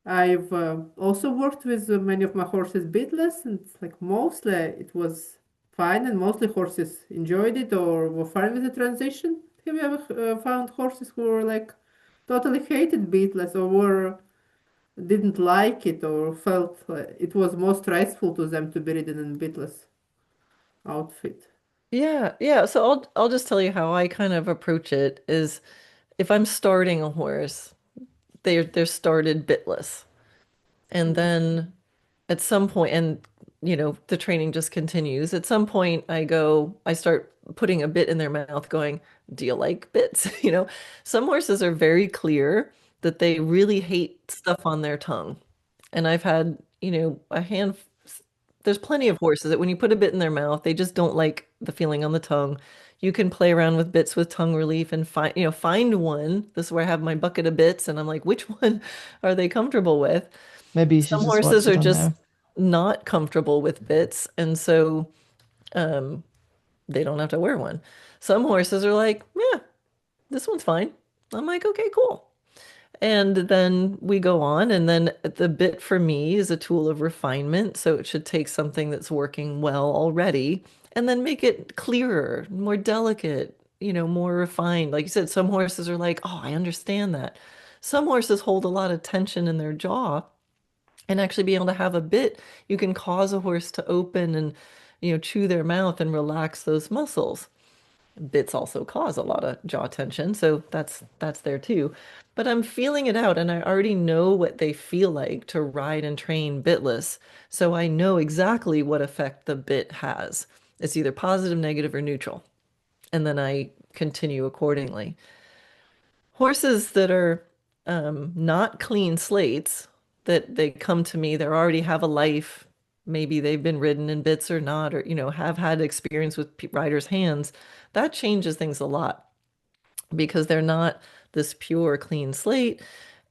I've also worked with many of my horses beatless, and it's like mostly it was fine, and mostly horses enjoyed it or were fine with the transition. Have you ever found horses who were like totally hated beatless or didn't like it or felt like it was more stressful to them to be ridden in beatless outfit? Yeah, yeah. So I'll just tell you how I kind of approach it is if I'm starting a horse, they're started bitless. And Mm. then at some point, and the training just continues. At some point I start putting a bit in their mouth going, "Do you like bits?" Some horses are very clear that they really hate stuff on their tongue. And I've had, there's plenty of horses that when you put a bit in their mouth, they just don't like the feeling on the tongue. You can play around with bits with tongue relief and find one. This is where I have my bucket of bits and I'm like, which one are they comfortable with? Maybe you should Some just watch horses it are on just there. not comfortable with bits, and so um, they don't have to wear one. Some horses are like, yeah, this one's fine. I'm like, okay, cool. And then we go on, and then the bit for me is a tool of refinement. So it should take something that's working well already and then make it clearer, more delicate, more refined. Like you said, some horses are like, oh, I understand that. Some horses hold a lot of tension in their jaw, and actually being able to have a bit, you can cause a horse to open and, chew their mouth and relax those muscles. Bits also cause a lot of jaw tension, so that's there too. But I'm feeling it out, and I already know what they feel like to ride and train bitless, so I know exactly what effect the bit has. It's either positive, negative, or neutral, and then I continue accordingly. Horses that are not clean slates, that they come to me, they already have a life. Maybe they've been ridden in bits or not, or have had experience with riders' hands. That changes things a lot because they're not this pure, clean slate,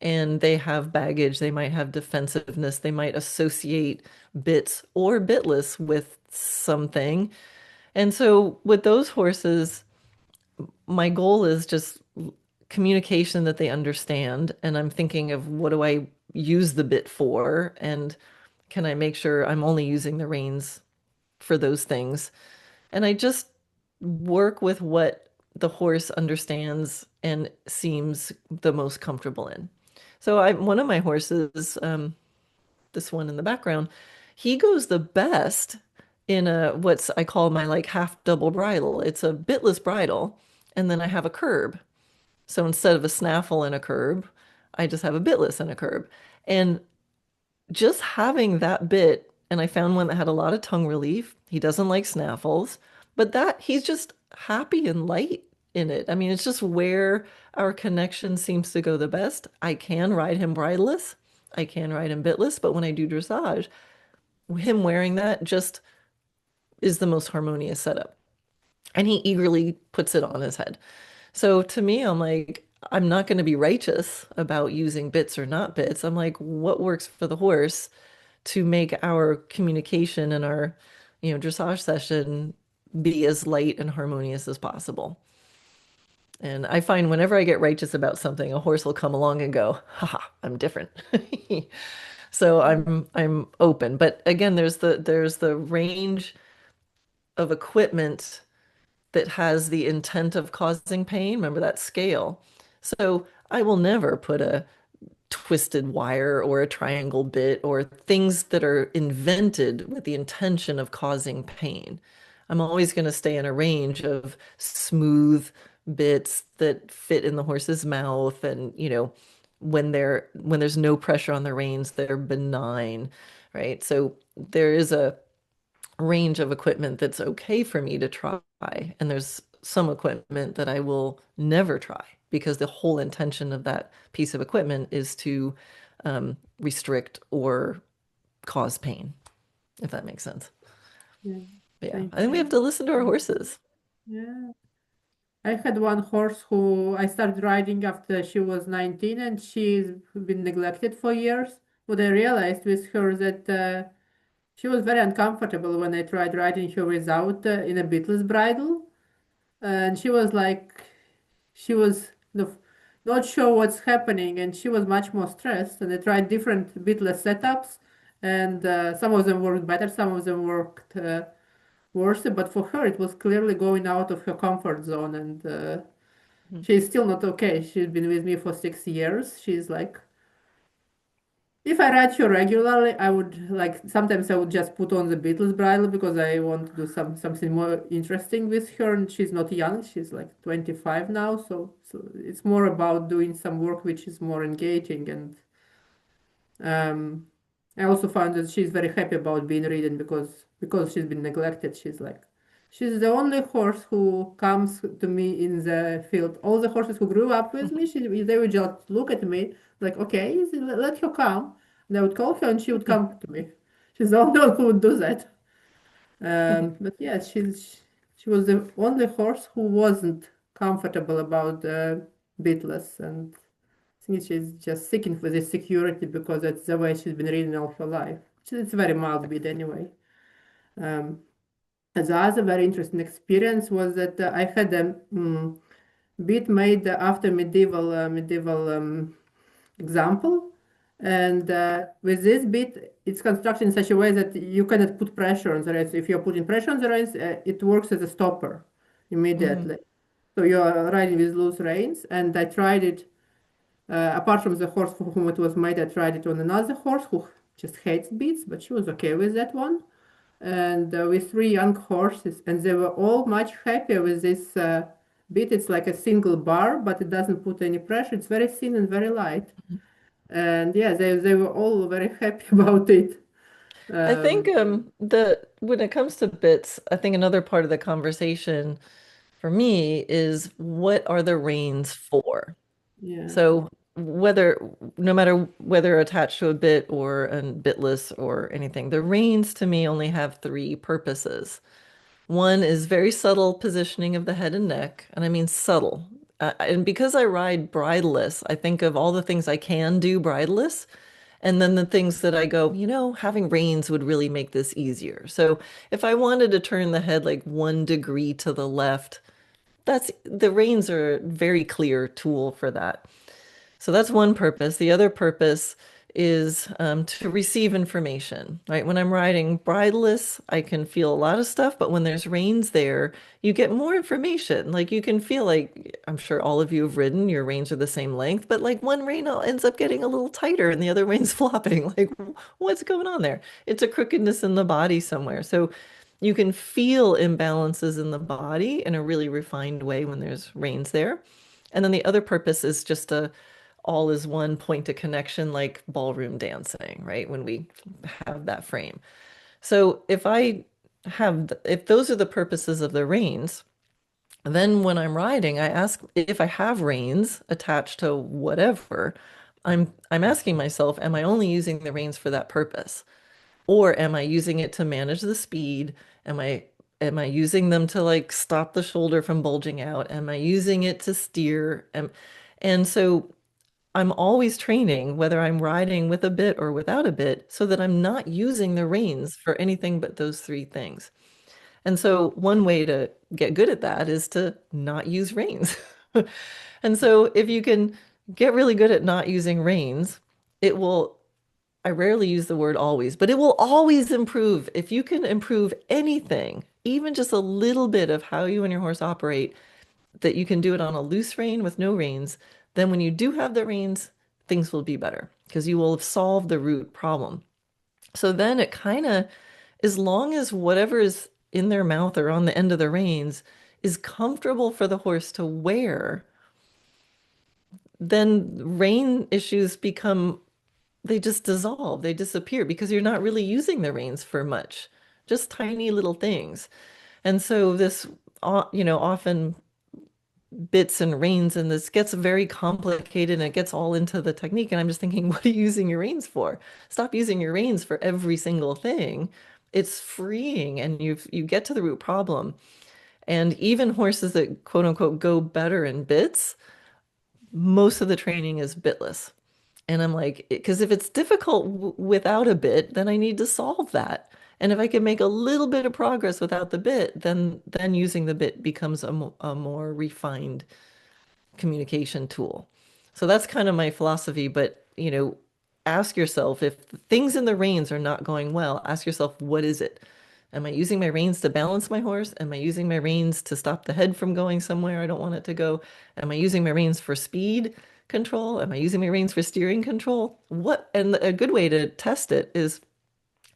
and they have baggage. They might have defensiveness. They might associate bits or bitless with something. And so with those horses, my goal is just communication that they understand. And I'm thinking of, what do I use the bit for? And can I make sure I'm only using the reins for those things? And I just work with what the horse understands and seems the most comfortable in. So one of my horses, this one in the background, he goes the best in what's I call my like half double bridle. It's a bitless bridle, and then I have a curb. So instead of a snaffle and a curb, I just have a bitless and a curb. And just having that bit, and I found one that had a lot of tongue relief. He doesn't like snaffles, but that he's just happy and light in it. I mean, it's just where our connection seems to go the best. I can ride him bridleless, I can ride him bitless, but when I do dressage, him wearing that just is the most harmonious setup. And he eagerly puts it on his head. So to me, I'm like, I'm not going to be righteous about using bits or not bits. I'm like, what works for the horse to make our communication and our, dressage session be as light and harmonious as possible. And I find whenever I get righteous about something, a horse will come along and go, haha, I'm different. So I'm open. But again, there's the range of equipment that has the intent of causing pain. Remember that scale. So I will never put a twisted wire or a triangle bit or things that are invented with the intention of causing pain. I'm always going to stay in a range of smooth bits that fit in the horse's mouth, and when there's no pressure on the reins, they're benign, right? So there is a range of equipment that's okay for me to try, and there's some equipment that I will never try because the whole intention of that piece of equipment is to restrict or cause pain, if that makes sense. Yeah, But yeah, thank I think we you. have to listen to our horses. Yeah. I had one horse who I started riding after she was 19, and she's been neglected for years. What I realized with her that she was very uncomfortable when I tried riding her without in a bitless bridle, and she was like, she was not sure what's happening, and she was much more stressed. And I tried different bitless setups, and some of them worked better, some of them worked worse. But for her, it was clearly going out of her comfort zone, and she's still not okay. She's been with me for 6 years. She's like, if I ride her regularly, I would like sometimes I would just put on the Beatles bridle because I want to do something more interesting with her. And she's not young; she's like 25 now, so it's more about doing some work which is more engaging. And um, I also found that she's very happy about being ridden because she's been neglected. She's the only horse who comes to me in the field. All the horses who grew up with me, they would just look at me like, okay, let her come. And I would call her and she would come to me. She's the only one who would do that. But yeah, she was the only horse who wasn't comfortable about bitless, and I think she's just seeking for this security because that's the way she's been ridden all her life. It's a very mild bit anyway. And the other very interesting experience was that I had a bit made after medieval example, and with this bit, it's constructed in such a way that you cannot put pressure on the reins. If you're putting pressure on the reins, it works as a stopper immediately. So you're riding with loose reins, and I tried it. Apart from the horse for whom it was made, I tried it on another horse who just hates bits, but she was okay with that one. And with three young horses, and they were all much happier with this bit. It's like a single bar, but it doesn't put any pressure. It's very thin and very light. And yeah, they were all very happy about it. I think when it comes to bits, I think another part of the conversation for me is what are the reins for? Yeah. So no matter whether attached to a bit or a bitless or anything, the reins to me only have three purposes. One is very subtle positioning of the head and neck, and I mean subtle. And because I ride bridleless, I think of all the things I can do bridleless, and then the things that I go, having reins would really make this easier. So if I wanted to turn the head like 1 degree to the left, the reins are a very clear tool for that. So that's one purpose. The other purpose is to receive information, right? When I'm riding bridleless, I can feel a lot of stuff, but when there's reins there, you get more information. Like you can feel like, I'm sure all of you have ridden, your reins are the same length, but like one rein ends up getting a little tighter and the other rein's flopping. Like, what's going on there? It's a crookedness in the body somewhere. So you can feel imbalances in the body in a really refined way when there's reins there. And then the other purpose is just all is one point of connection, like ballroom dancing, right? When we have that frame. So if those are the purposes of the reins, then when I'm riding, I ask if I have reins attached to whatever, I'm asking myself, am I only using the reins for that purpose? Or am I using it to manage the speed? Am I using them to like stop the shoulder from bulging out? Am I using it to steer? And so I'm always training, whether I'm riding with a bit or without a bit, so that I'm not using the reins for anything but those three things. And so one way to get good at that is to not use reins. And so if you can get really good at not using reins, I rarely use the word always, but it will always improve. If you can improve anything, even just a little bit of how you and your horse operate, that you can do it on a loose rein with no reins, then when you do have the reins, things will be better because you will have solved the root problem. So then it kind of, as long as whatever is in their mouth or on the end of the reins is comfortable for the horse to wear, then rein issues they just dissolve, they disappear because you're not really using the reins for much, just tiny little things. And so this, often bits and reins, and this gets very complicated and it gets all into the technique. And I'm just thinking, what are you using your reins for? Stop using your reins for every single thing. It's freeing and you get to the root problem. And even horses that quote unquote go better in bits, most of the training is bitless. And I'm like, because if it's difficult without a bit, then I need to solve that. And if I can make a little bit of progress without the bit, then using the bit becomes a more refined communication tool. So that's kind of my philosophy. But, ask yourself if things in the reins are not going well, ask yourself, what is it? Am I using my reins to balance my horse? Am I using my reins to stop the head from going somewhere I don't want it to go? Am I using my reins for speed control? Am I using my reins for steering control? And a good way to test it is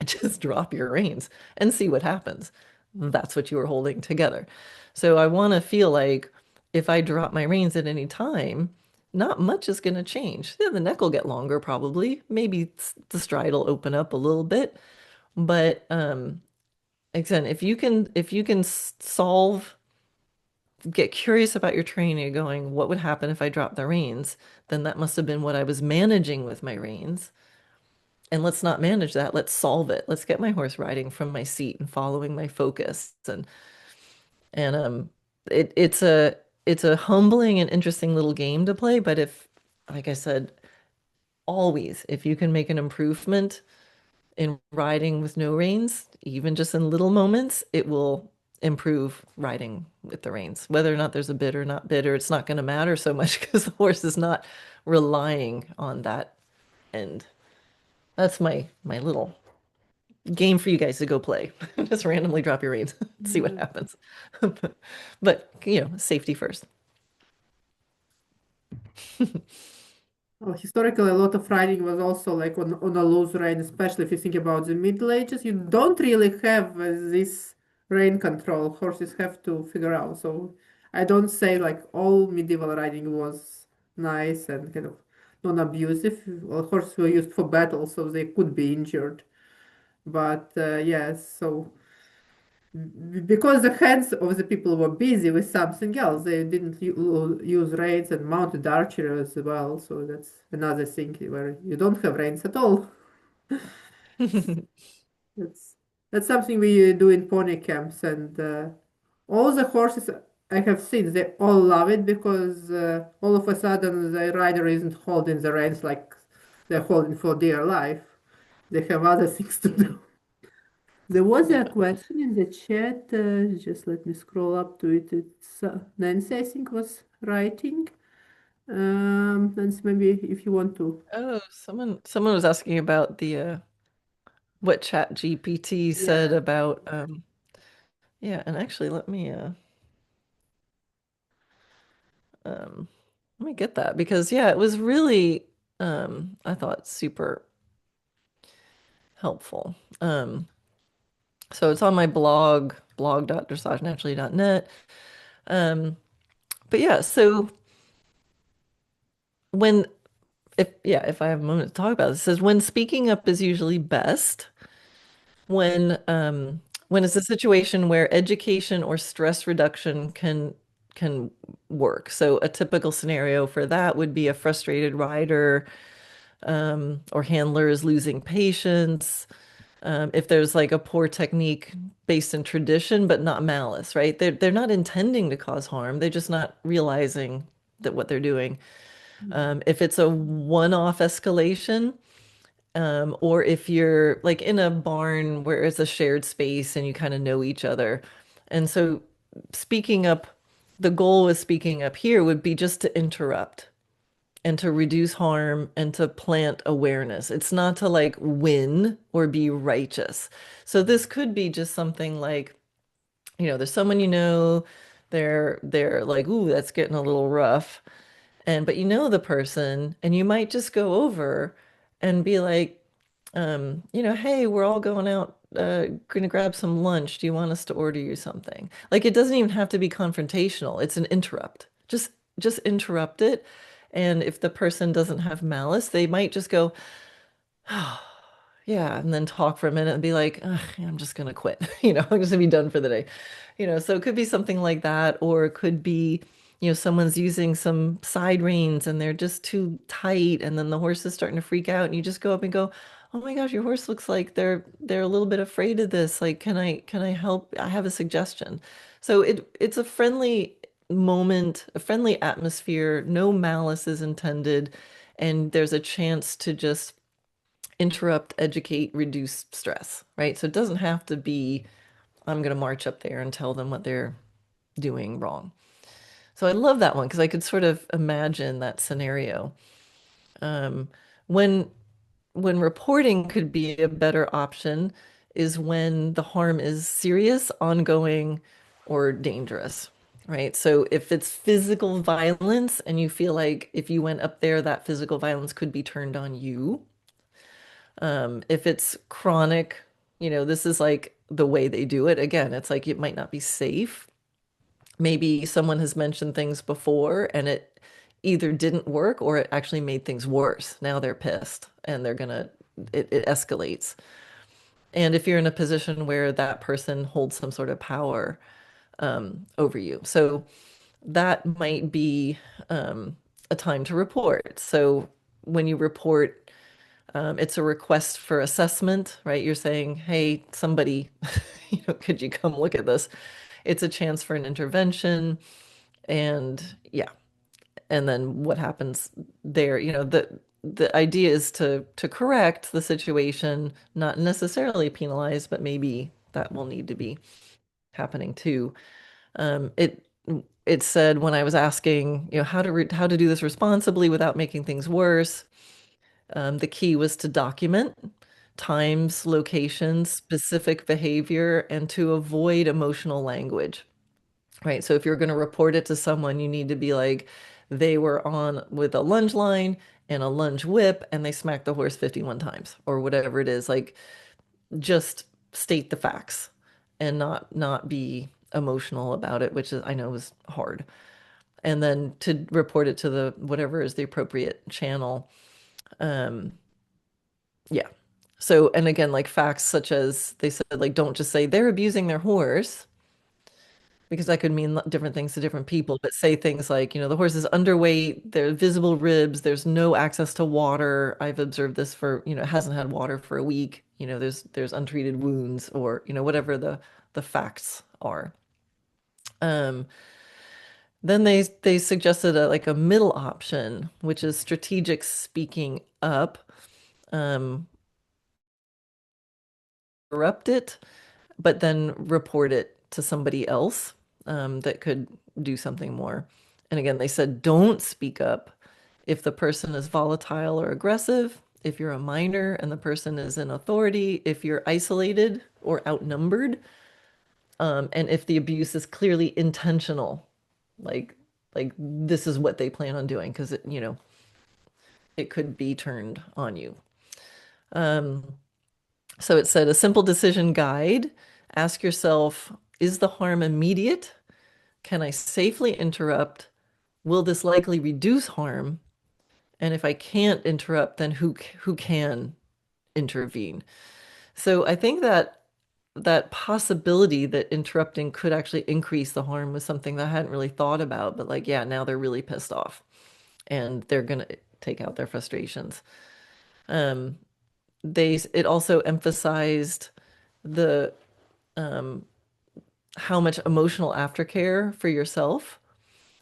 just drop your reins and see what happens. That's what you were holding together. So I want to feel like if I drop my reins at any time, not much is going to change. Yeah, the neck will get longer probably. Maybe the stride will open up a little bit. But again, if you can get curious about your training, going, what would happen if I dropped the reins? Then that must have been what I was managing with my reins. And let's not manage that. Let's solve it. Let's get my horse riding from my seat and following my focus. And it's a humbling and interesting little game to play. But like I said, always, if you can make an improvement, in riding with no reins, even just in little moments, it will improve riding with the reins. Whether or not there's a bit or not bit, or it's not going to matter so much because the horse is not relying on that end. That's my little game for you guys to go play. Just randomly drop your reins, see what happens. But, safety first. Historically, a lot of riding was also like on a loose rein, especially if you think about the Middle Ages. You don't really have this rein control. Horses have to figure out. So I don't say like all medieval riding was nice and kind of non-abusive. Well, horses were used for battle, so they could be injured. But yes, so because the hands of the people were busy with something else, they didn't use reins and mounted archery as well. So that's another thing where you don't have reins at all. That's that's something we do in pony camps, and all the horses I have seen, they all love it because all of a sudden the rider isn't holding the reins like they're holding for dear life. They have other things to do. There was a question in the chat. Just let me scroll up to it. It's Nancy, I think, was writing. Nancy, maybe if you want to. Oh, someone was asking about the what Chat GPT said Yeah. about yeah, and actually let me get that because yeah, it was really I thought super helpful. So it's on my blog.dressagenaturally.net. But yeah, so when if I have a moment to talk about this, it says when speaking up is usually best when it's a situation where education or stress reduction can work. So a typical scenario for that would be a frustrated rider or handler is losing patience. If there's like a poor technique based in tradition but not malice, right? They're not intending to cause harm. They're just not realizing that what they're doing. If it's a one-off escalation, or if you're like in a barn where it's a shared space and you kind of know each other. And so speaking up, the goal with speaking up here would be just to interrupt and to reduce harm and to plant awareness. It's not to like win or be righteous. So this could be just something like, there's someone they're like, ooh, that's getting a little rough. But the person, and you might just go over and be like, hey, we're all going out, gonna grab some lunch. Do you want us to order you something? Like it doesn't even have to be confrontational. It's an interrupt. Just interrupt it. And if the person doesn't have malice, they might just go, oh, yeah, and then talk for a minute and be like, "Ugh, I'm just gonna quit. I'm just gonna be done for the day. So it could be something like that, or it could be, someone's using some side reins and they're just too tight, and then the horse is starting to freak out, and you just go up and go, "Oh my gosh, your horse looks like they're a little bit afraid of this. Like, can I help? I have a suggestion." So it's a friendly moment, a friendly atmosphere, no malice is intended, and there's a chance to just interrupt, educate, reduce stress, right? So it doesn't have to be, I'm going to march up there and tell them what they're doing wrong. So I love that one because I could sort of imagine that scenario. When reporting could be a better option is when the harm is serious, ongoing, or dangerous, right? So if it's physical violence and you feel like if you went up there, that physical violence could be turned on you. If it's chronic, this is like the way they do it. Again, it's like it might not be safe. Maybe someone has mentioned things before and it either didn't work or it actually made things worse. Now they're pissed and it escalates. And if you're in a position where that person holds some sort of power over you. So that might be a time to report. So when you report, it's a request for assessment, right? You're saying, hey, somebody, could you come look at this? It's a chance for an intervention. And yeah. And then what happens there, the idea is to correct the situation, not necessarily penalize, but maybe that will need to be happening too. It said when I was asking, how to do this responsibly without making things worse, the key was to document times, locations, specific behavior, and to avoid emotional language. Right. So if you're going to report it to someone, you need to be like, they were on with a lunge line and a lunge whip and they smacked the horse 51 times or whatever it is. Like, just state the facts and not be emotional about it, which is, I know, is hard. And then to report it to the whatever is the appropriate channel. Yeah. So, and again, like facts such as they said, like, don't just say they're abusing their horse, because that could mean different things to different people, but say things like, the horse is underweight, there are visible ribs, there's no access to water. I've observed this for, hasn't had water for a week, there's untreated wounds, or, whatever the facts are. Then they suggested like a middle option, which is strategic speaking up. Interrupt it, but then report it to somebody else that could do something more. And again, they said don't speak up if the person is volatile or aggressive, if you're a minor and the person is in authority, if you're isolated or outnumbered, and if the abuse is clearly intentional, like this is what they plan on doing, because it could be turned on you. So it said a simple decision guide. Ask yourself, is the harm immediate? Can I safely interrupt? Will this likely reduce harm? And if I can't interrupt, then who can intervene? So I think that possibility that interrupting could actually increase the harm was something that I hadn't really thought about, but like, yeah, now they're really pissed off and they're going to take out their frustrations. It also emphasized the how much emotional aftercare for yourself,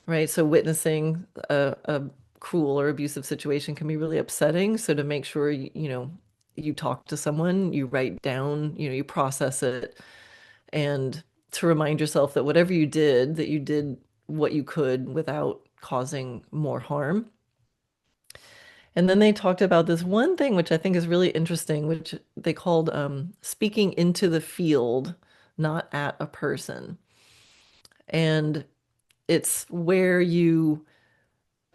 right? So witnessing a cruel or abusive situation can be really upsetting. So to make sure you talk to someone, you write down, you process it, and to remind yourself that whatever you did, that you did what you could without causing more harm. And then they talked about this one thing, which I think is really interesting, which they called speaking into the field, not at a person. And it's where you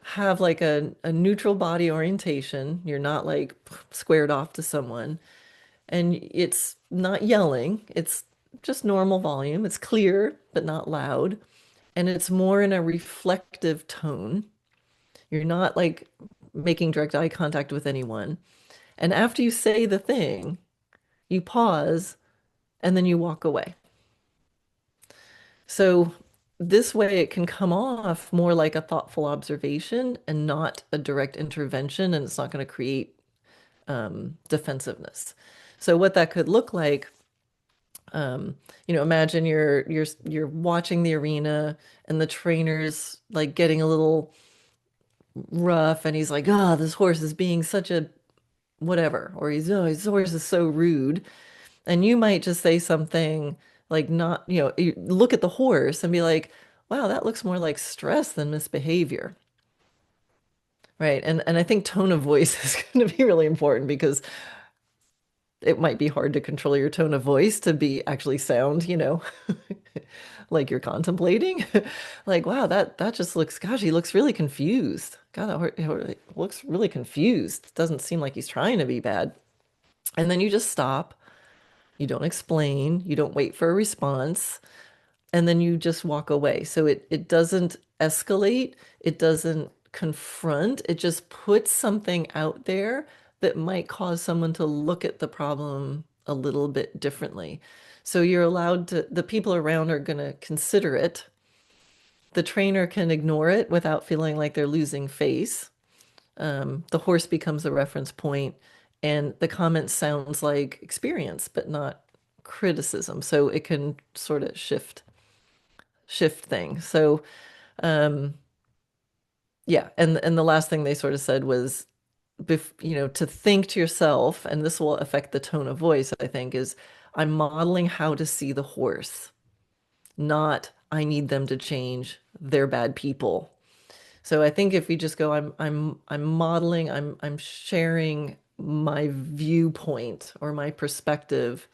have like a neutral body orientation. You're not like squared off to someone. And it's not yelling. It's just normal volume. It's clear, but not loud. And it's more in a reflective tone. You're not like making direct eye contact with anyone. And after you say the thing, you pause and then you walk away. So this way it can come off more like a thoughtful observation and not a direct intervention, and it's not going to create defensiveness. So what that could look like, imagine you're watching the arena and the trainer's like getting a little rough and he's like, oh, this horse is being such a whatever, or his horse is so rude. And you might just say something like, not, you look at the horse and be like, wow, that looks more like stress than misbehavior. Right. And I think tone of voice is going to be really important, because it might be hard to control your tone of voice to be actually sound, like you're contemplating. Like, wow, that just looks, gosh, he looks really confused. God, that looks really confused. Doesn't seem like he's trying to be bad. And then you just stop. You don't explain. You don't wait for a response. And then you just walk away. So it doesn't escalate. It doesn't confront. It just puts something out there that might cause someone to look at the problem a little bit differently. So you're allowed to, the people around are going to consider it. The trainer can ignore it without feeling like they're losing face. The horse becomes a reference point, and the comment sounds like experience, but not criticism. So it can sort of shift things. So, yeah. And the last thing they sort of said was, to think to yourself, and this will affect the tone of voice, I think, is I'm modeling how to see the horse, not I need them to change, they're bad people. So I think if we just go, I'm modeling, I'm sharing my viewpoint or my perspective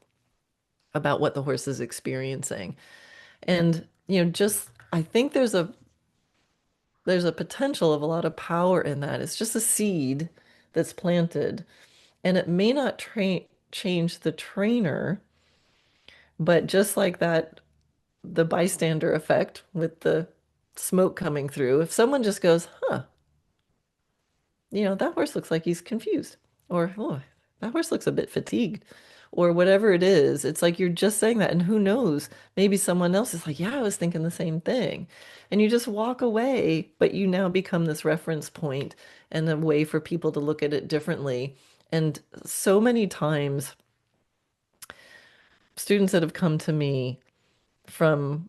about what the horse is experiencing. And just I think there's a potential of a lot of power in that. It's just a seed that's planted, and it may not change the trainer, but just like that, the bystander effect with the smoke coming through, if someone just goes, huh, that horse looks like he's confused, or oh, that horse looks a bit fatigued, or whatever it is, it's like you're just saying that, and who knows, maybe someone else is like, yeah, I was thinking the same thing. And you just walk away, but you now become this reference point and a way for people to look at it differently. And so many times, students that have come to me from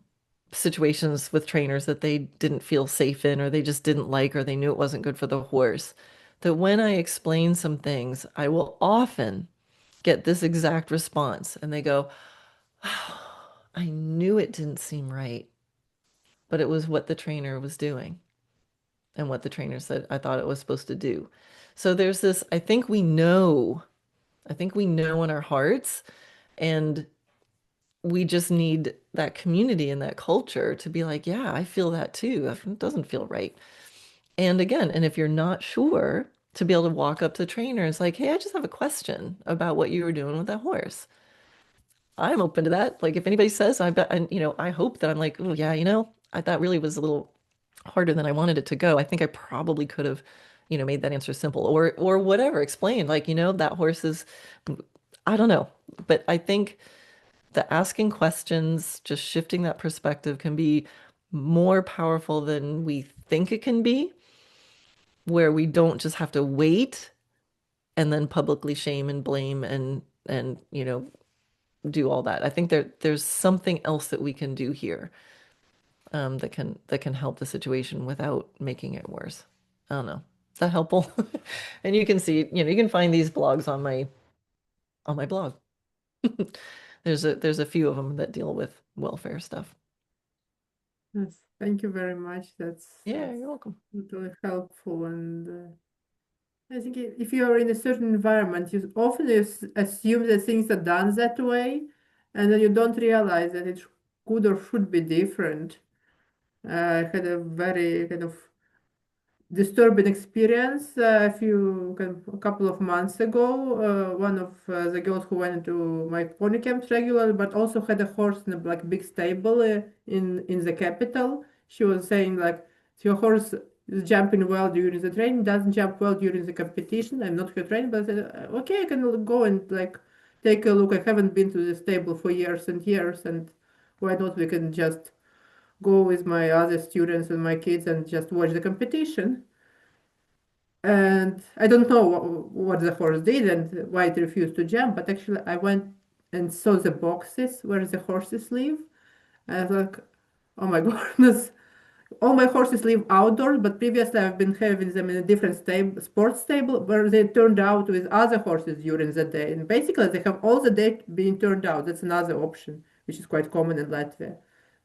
situations with trainers that they didn't feel safe in, or they just didn't like, or they knew it wasn't good for the horse, that when I explain some things, I will often get this exact response. And they go, oh, I knew it didn't seem right, but it was what the trainer was doing and what the trainer said I thought it was supposed to do. So there's this, I think we know in our hearts, and we just need that community and that culture to be like, yeah, I feel that too. It doesn't feel right. And again, and if you're not sure, to be able to walk up to the trainer, it's like, hey, I just have a question about what you were doing with that horse. I'm open to that. Like if anybody says, I bet, and I hope that I'm like, oh yeah, that really was a little harder than I wanted it to go. I think I probably could have, made that answer simple, or whatever, explain like, that horse is, I don't know. But I think the asking questions, just shifting that perspective can be more powerful than we think it can be, where we don't just have to wait and then publicly shame and blame and do all that. I think there's something else that we can do here, that can help the situation without making it worse. I don't know. Is that helpful? And you can see, you can find these blogs on my blog. There's a few of them that deal with welfare stuff. Yes, thank you very much. That's Yeah, you're welcome. really helpful. And I think if you are in a certain environment, you often assume that things are done that way, and then you don't realize that it could or should be different. I had a very kind of disturbing experience a couple of months ago. One of the girls who went to my pony camps regularly, but also had a horse in a like big stable in the capital. She was saying like your horse is jumping well during the training, doesn't jump well during the competition. I'm not her trainer, but I said, okay, I can go and like take a look. I haven't been to the stable for years and years, and why not we can just go with my other students and my kids and just watch the competition. And I don't know what the horse did and why it refused to jump, but actually I went and saw the boxes where the horses live. And I was like, oh my goodness, all my horses live outdoors, but previously I've been having them in a different stable, sports stable, where they turned out with other horses during the day. And basically they have all the day being turned out. That's another option, which is quite common in Latvia.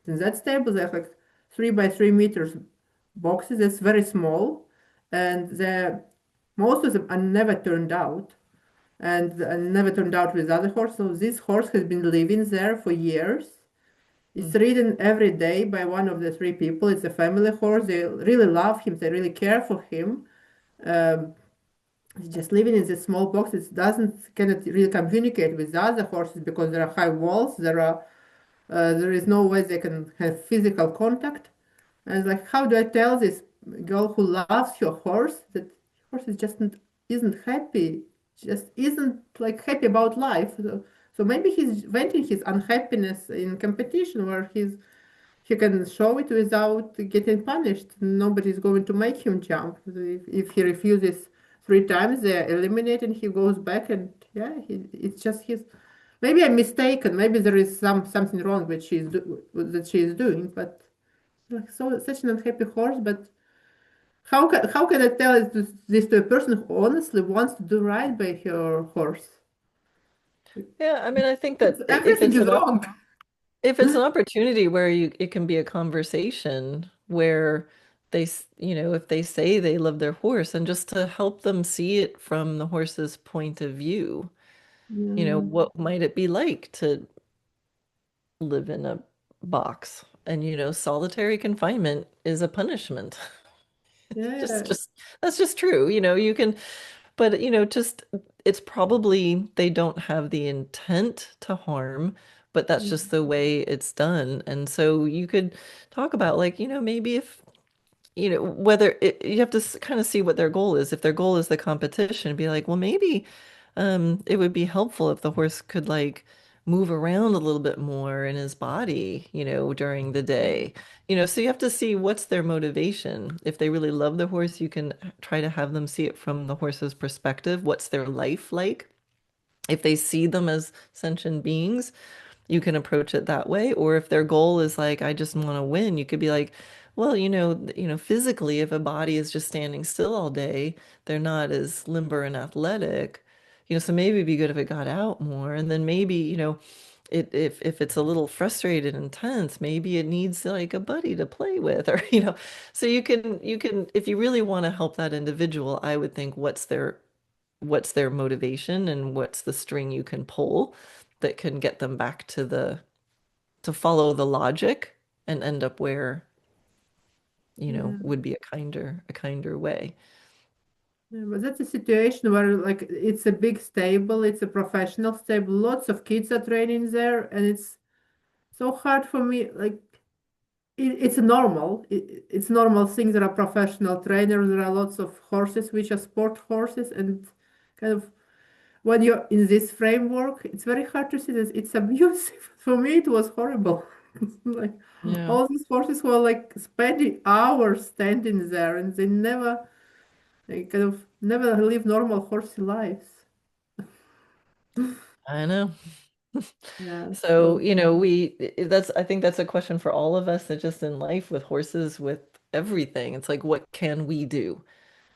In that stable, they have like 3 by 3 meters boxes. That's very small. And most of them are never turned out and never turned out with other horses. So this horse has been living there for years. It's ridden every day by one of the 3 people. It's a family horse. They really love him. They really care for him. Um, it's just living in this small box. It cannot really communicate with the other horses because there are high walls. There is no way they can have physical contact. And it's like, how do I tell this girl who loves your horse that horse is just isn't happy, just isn't like happy about life? So maybe he's venting his unhappiness in competition where he can show it without getting punished. Nobody's going to make him jump. If he refuses 3 times, they're eliminated and he goes back and yeah, it's just his. Maybe I'm mistaken. Maybe there is something wrong that she is doing, but like so such an unhappy horse. But how can I tell this to a person who honestly wants to do right by her horse? Yeah, I mean, I think that if Everything it's is wrong. if it's an opportunity where it can be a conversation where if they say they love their horse and just to help them see it from the horse's point of view, Yeah, what might it be like to live in a box? And solitary confinement is a punishment. Just yeah, just that's just true. You can, but just it's probably they don't have the intent to harm, but that's yeah, just the way it's done. And so you could talk about like, maybe if whether you have to kind of see what their goal is. If their goal is the competition, be like, well, maybe it would be helpful if the horse could like move around a little bit more in his body, during the day. So you have to see what's their motivation. If they really love the horse, you can try to have them see it from the horse's perspective. What's their life like? If they see them as sentient beings, you can approach it that way. Or if their goal is like, I just want to win, you could be like, well, physically, if a body is just standing still all day, they're not as limber and athletic. So maybe it'd be good if it got out more. And then maybe, if it's a little frustrated and tense, maybe it needs like a buddy to play with, or so you can if you really want to help that individual, I would think what's their motivation and what's the string you can pull that can get them back to follow the logic and end up where, yeah. would be a kinder way. Yeah, but that's a situation where like it's a big stable, it's a professional stable, lots of kids are training there, and it's so hard for me. Like it's normal. It's normal thing. There are professional trainers. There are lots of horses which are sport horses, and kind of when you're in this framework, it's very hard to see that it's abusive. For me, it was horrible. Like Yeah, all these horses were like spending hours standing there, and they kind of never live normal horsey lives. I know. Yeah, So, so I think that's a question for all of us, that just in life with horses, with everything. It's like, what can we do?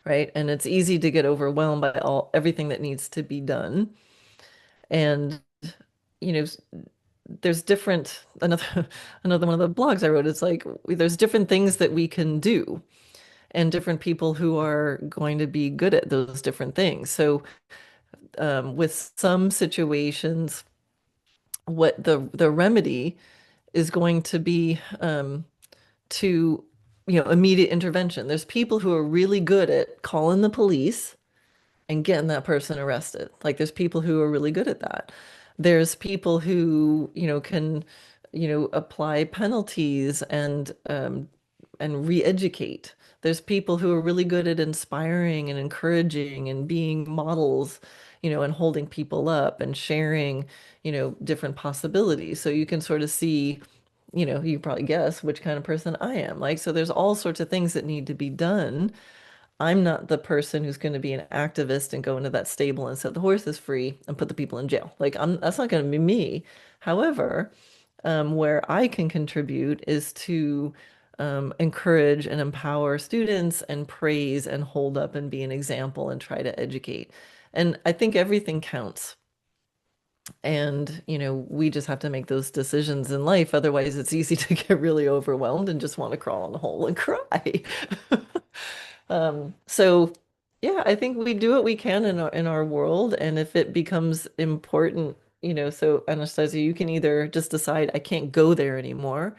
Right? And it's easy to get overwhelmed by everything that needs to be done. And, you know, there's another another one of the blogs I wrote, it's like there's different things that we can do and different people who are going to be good at those different things. So with some situations, what the remedy is going to be to immediate intervention. There's people who are really good at calling the police and getting that person arrested. Like there's people who are really good at that. There's people who, can, apply penalties and re-educate. There's people who are really good at inspiring and encouraging and being models, and holding people up and sharing, different possibilities. So you can sort of see, you probably guess which kind of person I am. Like, so there's all sorts of things that need to be done. I'm not the person who's going to be an activist and go into that stable and set the horses free and put the people in jail. Like that's not going to be me. However, where I can contribute is to encourage and empower students and praise and hold up and be an example and try to educate. And I think everything counts. And, we just have to make those decisions in life. Otherwise, it's easy to get really overwhelmed and just want to crawl in a hole and cry. So yeah, I think we do what we can in our world, and if it becomes important, so Anastasia, you can either just decide I can't go there anymore,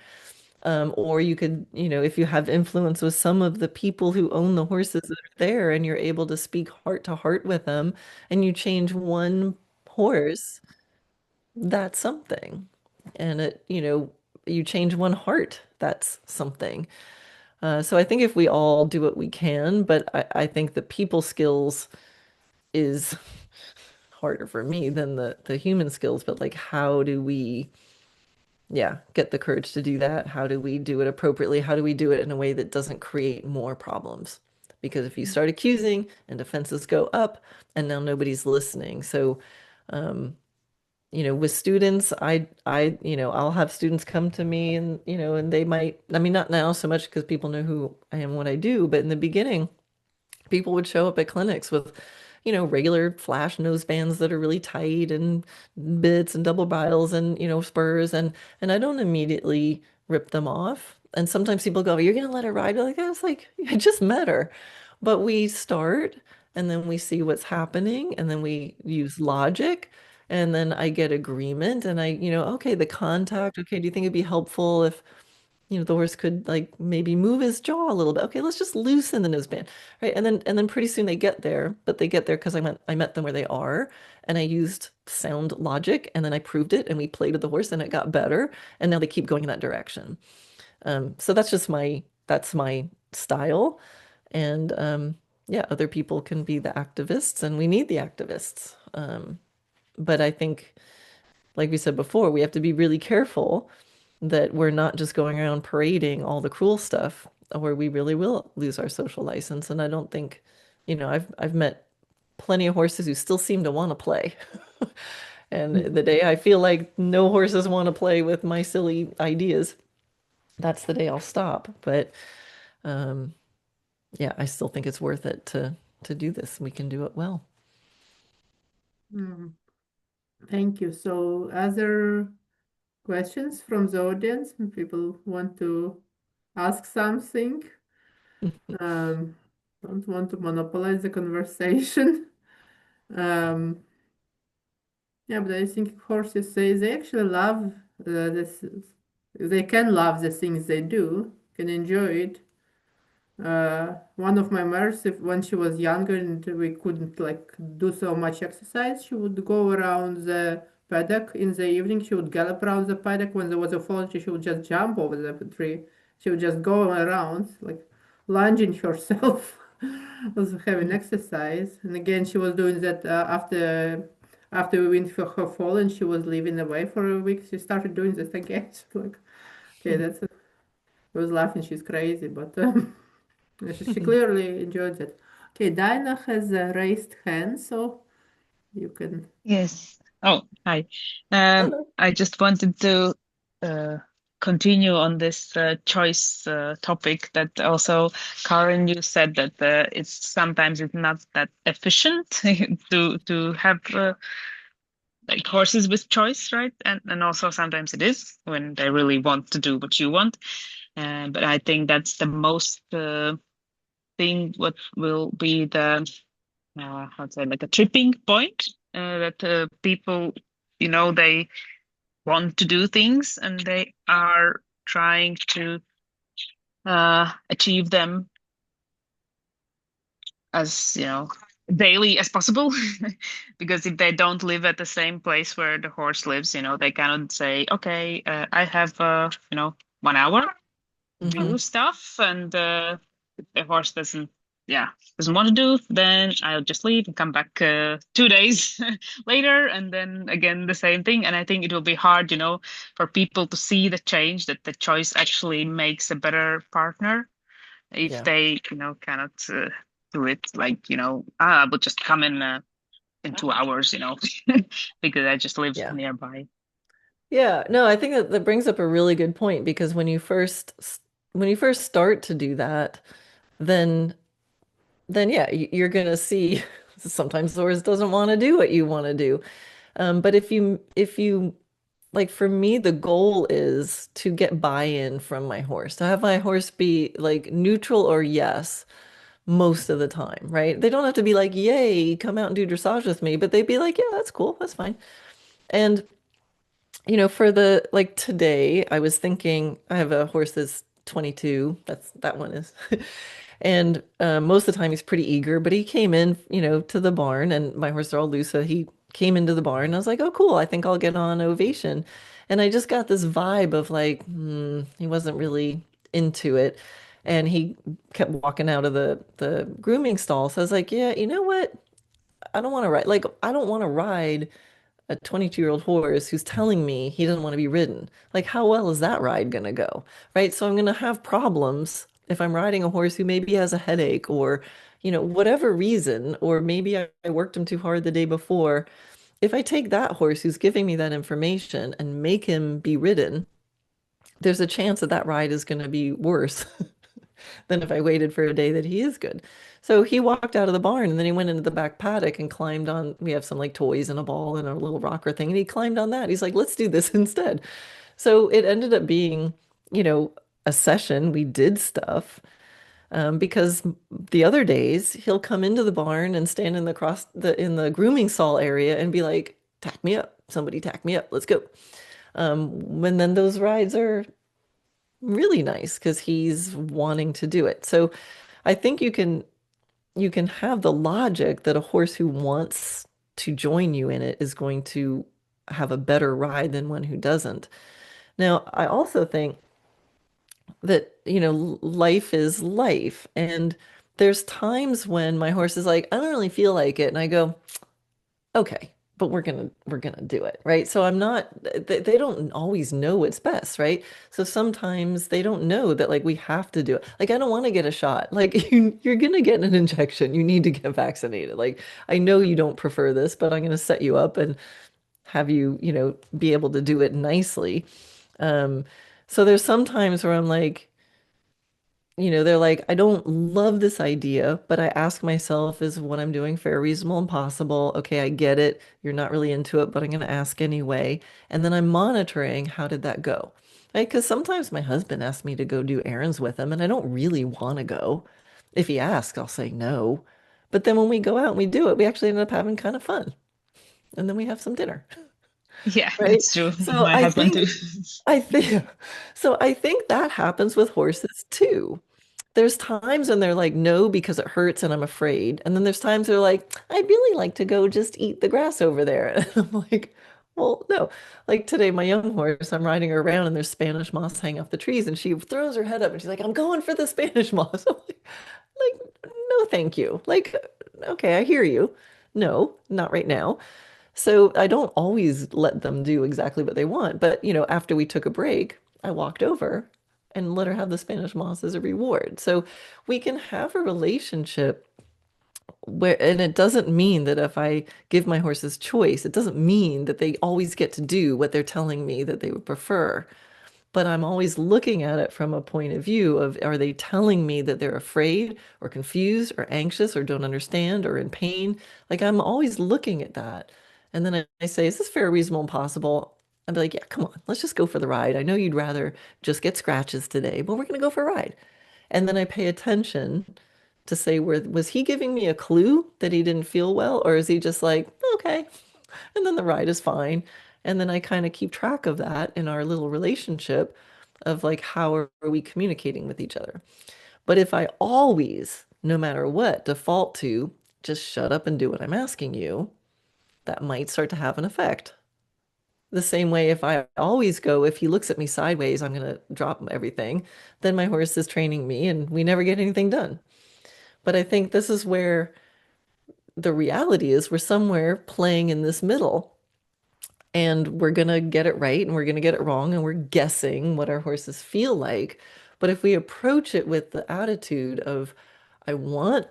or you could, if you have influence with some of the people who own the horses that are there, and you're able to speak heart to heart with them, and you change one horse, that's something. And you change one heart, that's something. So I think if we all do what we can, but I think the people skills is harder for me than the human skills. But like, how do we, yeah, get the courage to do that? How do we do it appropriately? How do we do it in a way that doesn't create more problems? Because if you start accusing and defenses go up, and now nobody's listening. So, with students, I'll have students come to me and, and they might, I mean, not now so much because people know who I am, what I do, but in the beginning, people would show up at clinics with, regular flash nosebands that are really tight and bits and double biles and, spurs and I don't immediately rip them off. And sometimes people go, "You're gonna let her ride?" Like, I was like, I just met her. But we start and then we see what's happening and then we use logic and then I get agreement and okay, the contact, okay, do you think it'd be helpful if the horse could like maybe move his jaw a little bit. Okay, let's just loosen the noseband, right? And then pretty soon they get there, but they get there because I met them where they are, and I used sound logic, and then I proved it, and we played with the horse, and it got better, and now they keep going in that direction. So that's my style, and yeah, other people can be the activists, and we need the activists. But I think, like we said before, we have to be really careful that we're not just going around parading all the cruel stuff, or we really will lose our social license. And I don't think, I've met plenty of horses who still seem to want to play. And the day I feel like no horses want to play with my silly ideas, that's the day I'll stop. But yeah, I still think it's worth it to do this. We can do it well. Mm. Thank you. So, other questions from the audience? People want to ask something. Don't want to monopolize the conversation. Yeah, but I think horses say they actually love this. They can love the things they do, can enjoy it. One of my mares, when she was younger and we couldn't like do so much exercise, she would go around the paddock in the evening. She would gallop around the paddock. When there was a foliage, she would just jump over the tree. She would just go around, like lunging herself, was having exercise. And again, she was doing that after we went for her fall and she was living away for a week. She started doing this again. She's like, okay, that's. I was laughing. She's crazy, but. She clearly enjoyed it. Okay, Dinah has a raised hand, so you can. Yes. Oh, hi. Hello. I just wanted to continue on this choice topic that also, Karen, you said that it's not that efficient to have like horses with choice, right? And also sometimes it is when they really want to do what you want. But I think that's the most thing what will be the how to say, like a tripping point that people, they want to do things and they are trying to achieve them as, daily as possible. Because if they don't live at the same place where the horse lives, they cannot say, okay, I have, 1 hour to do stuff, and if the horse doesn't want to do, then I'll just leave and come back 2 days later, and then again the same thing. And I think it will be hard, for people to see the change, that the choice actually makes a better partner if Yeah. they, cannot do it like, I will just come in 2 hours, because I just live Yeah. nearby. Yeah, no, I think that brings up a really good point because when you first start to do that, then yeah, you're gonna see sometimes the horse doesn't want to do what you want to do. But if you like, for me, the goal is to get buy-in from my horse, to have my horse be like neutral or yes most of the time, right? They don't have to be like, yay, come out and do dressage with me, but they'd be like, yeah, that's cool, that's fine. And for the like today, I was thinking I have a horse that's 22. That one is. And most of the time he's pretty eager, but he came in, to the barn and my horses are all loose. So he came into the barn. I was like, oh, cool. I think I'll get on Ovation. And I just got this vibe of like, he wasn't really into it. And he kept walking out of the grooming stall. So I was like, yeah, you know what? I don't want to ride. Like, I don't want to ride a 22-year-old horse who's telling me he doesn't want to be ridden. Like, how well is that ride going to go? Right? So I'm going to have problems if I'm riding a horse who maybe has a headache or, whatever reason, or maybe I worked him too hard the day before. if I take that horse who's giving me that information and make him be ridden, there's a chance that that ride is going to be worse than if I waited for a day that he is good. So he walked out of the barn and then he went into the back paddock and climbed on. We have some like toys and a ball and a little rocker thing, and he climbed on that. He's like, let's do this instead. So it ended up being, you know, a session. We did stuff. Because the other days he'll come into the barn and stand in the grooming stall area and be like, tack me up, somebody tack me up, let's go. And then those rides are really nice because he's wanting to do it. So I think you can have the logic that a horse who wants to join you in it is going to have a better ride than one who doesn't. Now, I also think that, you know, life is life. And there's times when my horse is like, I don't really feel like it. And I go, okay, but we're gonna do it, right? So I'm not, they don't always know what's best, right? So sometimes they don't know that like we have to do it. Like I don't want to get a shot. Like you're gonna get an injection. You need to get vaccinated. Like I know you don't prefer this, but I'm gonna set you up and have you, you know, be able to do it nicely. Um, so there's some times where I'm like, you know, they're like, I don't love this idea, but I ask myself, is what I'm doing fair, reasonable, and possible? Okay, I get it. You're not really into it, but I'm going to ask anyway. And then I'm monitoring, how did that go? Right? Because sometimes my husband asks me to go do errands with him, and I don't really want to go. If he asks, I'll say no. But then when we go out and we do it, we actually end up having kind of fun. And then we have some dinner, Yeah, right? that's true. So My husband too. I think, so I think that happens with horses too. There's times when they're like, no, because it hurts and I'm afraid. And then there's times they're like, I'd really like to go just eat the grass over there. And I'm like, well, no. Like today, my young horse, I'm riding her around and there's Spanish moss hanging off the trees. And she throws her head up and she's like, I'm going for the Spanish moss. I'm no, thank you. Like, okay, I hear you. No, not right now. So I don't always let them do exactly what they want. But, you know, after we took a break, I walked over and let her have the Spanish moss as a reward. So we can have a relationship where, and it doesn't mean that if I give my horses choice, it doesn't mean that they always get to do what they're telling me that they would prefer. But I'm always looking at it from a point of view of, are they telling me that they're afraid or confused or anxious or don't understand or in pain? Like I'm always looking at that. And then I say, is this fair, reasonable, and possible? I'd be like, yeah, come on, let's just go for the ride. I know you'd rather just get scratches today, but we're going to go for a ride. And then I pay attention to say, was he giving me a clue that he didn't feel well? Or is he just like, okay, and then the ride is fine. And then I kind of keep track of that in our little relationship of like, how are we communicating with each other? But if I always, no matter what, default to just shut up and do what I'm asking you, that might start to have an effect. The same way, if I always go, if he looks at me sideways, I'm going to drop everything, then my horse is training me and we never get anything done. But I think this is where the reality is we're somewhere playing in this middle. And we're going to get it right and we're going to get it wrong and we're guessing what our horses feel like. But if we approach it with the attitude of, I want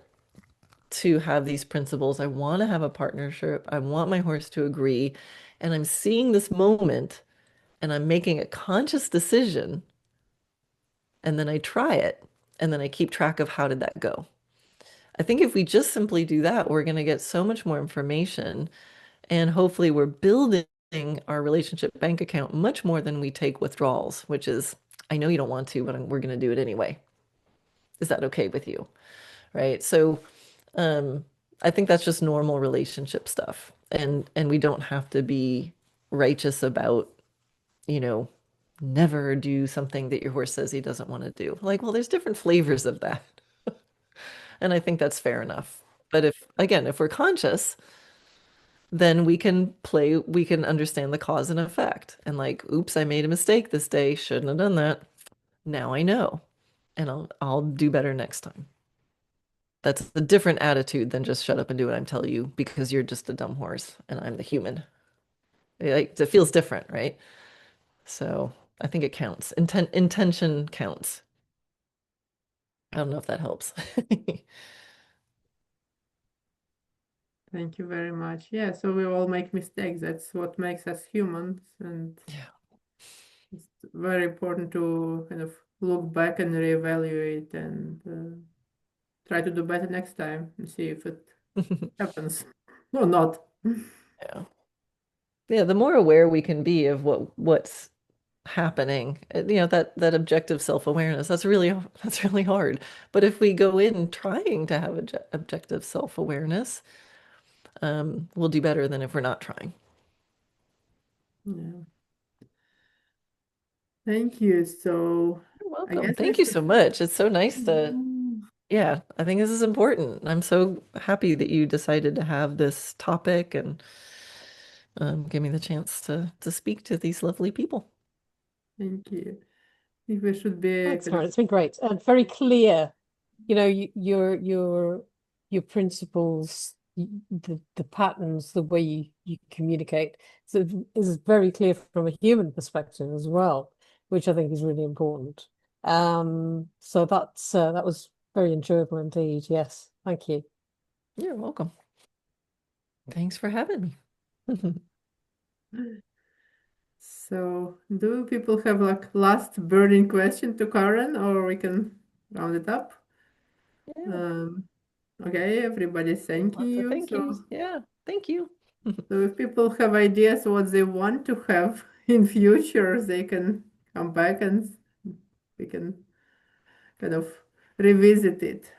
to have these principles, I want to have a partnership, I want my horse to agree, and I'm seeing this moment and I'm making a conscious decision, and then I try it, and then I keep track of how did that go. I think if we just simply do that, we're going to get so much more information. And hopefully we're building our relationship bank account much more than we take withdrawals, which is, I know you don't want to, but we're going to do it anyway. Is that okay with you? Right. So I think that's just normal relationship stuff. And we don't have to be righteous about, you know, never do something that your horse says he doesn't want to do. Like, well, there's different flavors of that. And I think that's fair enough. But if we're conscious, then we can understand the cause and effect. And like, oops, I made a mistake this day. Shouldn't have done that. Now I know. And I'll do better next time. That's a different attitude than just shut up and do what I'm telling you because you're just a dumb horse and I'm the human. Like it feels different, right? So I think it counts. Intention counts. I don't know if that helps. Thank you very much. Yeah, so we all make mistakes. That's what makes us humans, and Yeah. it's very important to kind of look back and reevaluate and try to do better next time and see if it happens or not. Yeah. Yeah, the more aware we can be of what's happening, that objective self-awareness, that's really hard. But if we go in trying to have objective self-awareness, we'll do better than if we're not trying. Yeah. Thank you. So You're I welcome. guess we Thank you should. so much. It's so nice to, yeah, I think this is important. I'm so happy that you decided to have this topic and give me the chance to speak to these lovely people. Thank you. I think we should be Thanks, kind Karen. of. It's been great and very clear. You know, your principles, the patterns, the way you communicate. So it is very clear from a human perspective as well, which I think is really important. So that was very enjoyable indeed. Yes, thank you. You're welcome. Thanks for having me. So, do people have like last burning question to Karen, or we can round it up? Yeah, Um, okay, everybody, thank lots of you. thank yous. Yeah, thank you. So if people have ideas what they want to have in future, they can come back and we can kind of revisit it.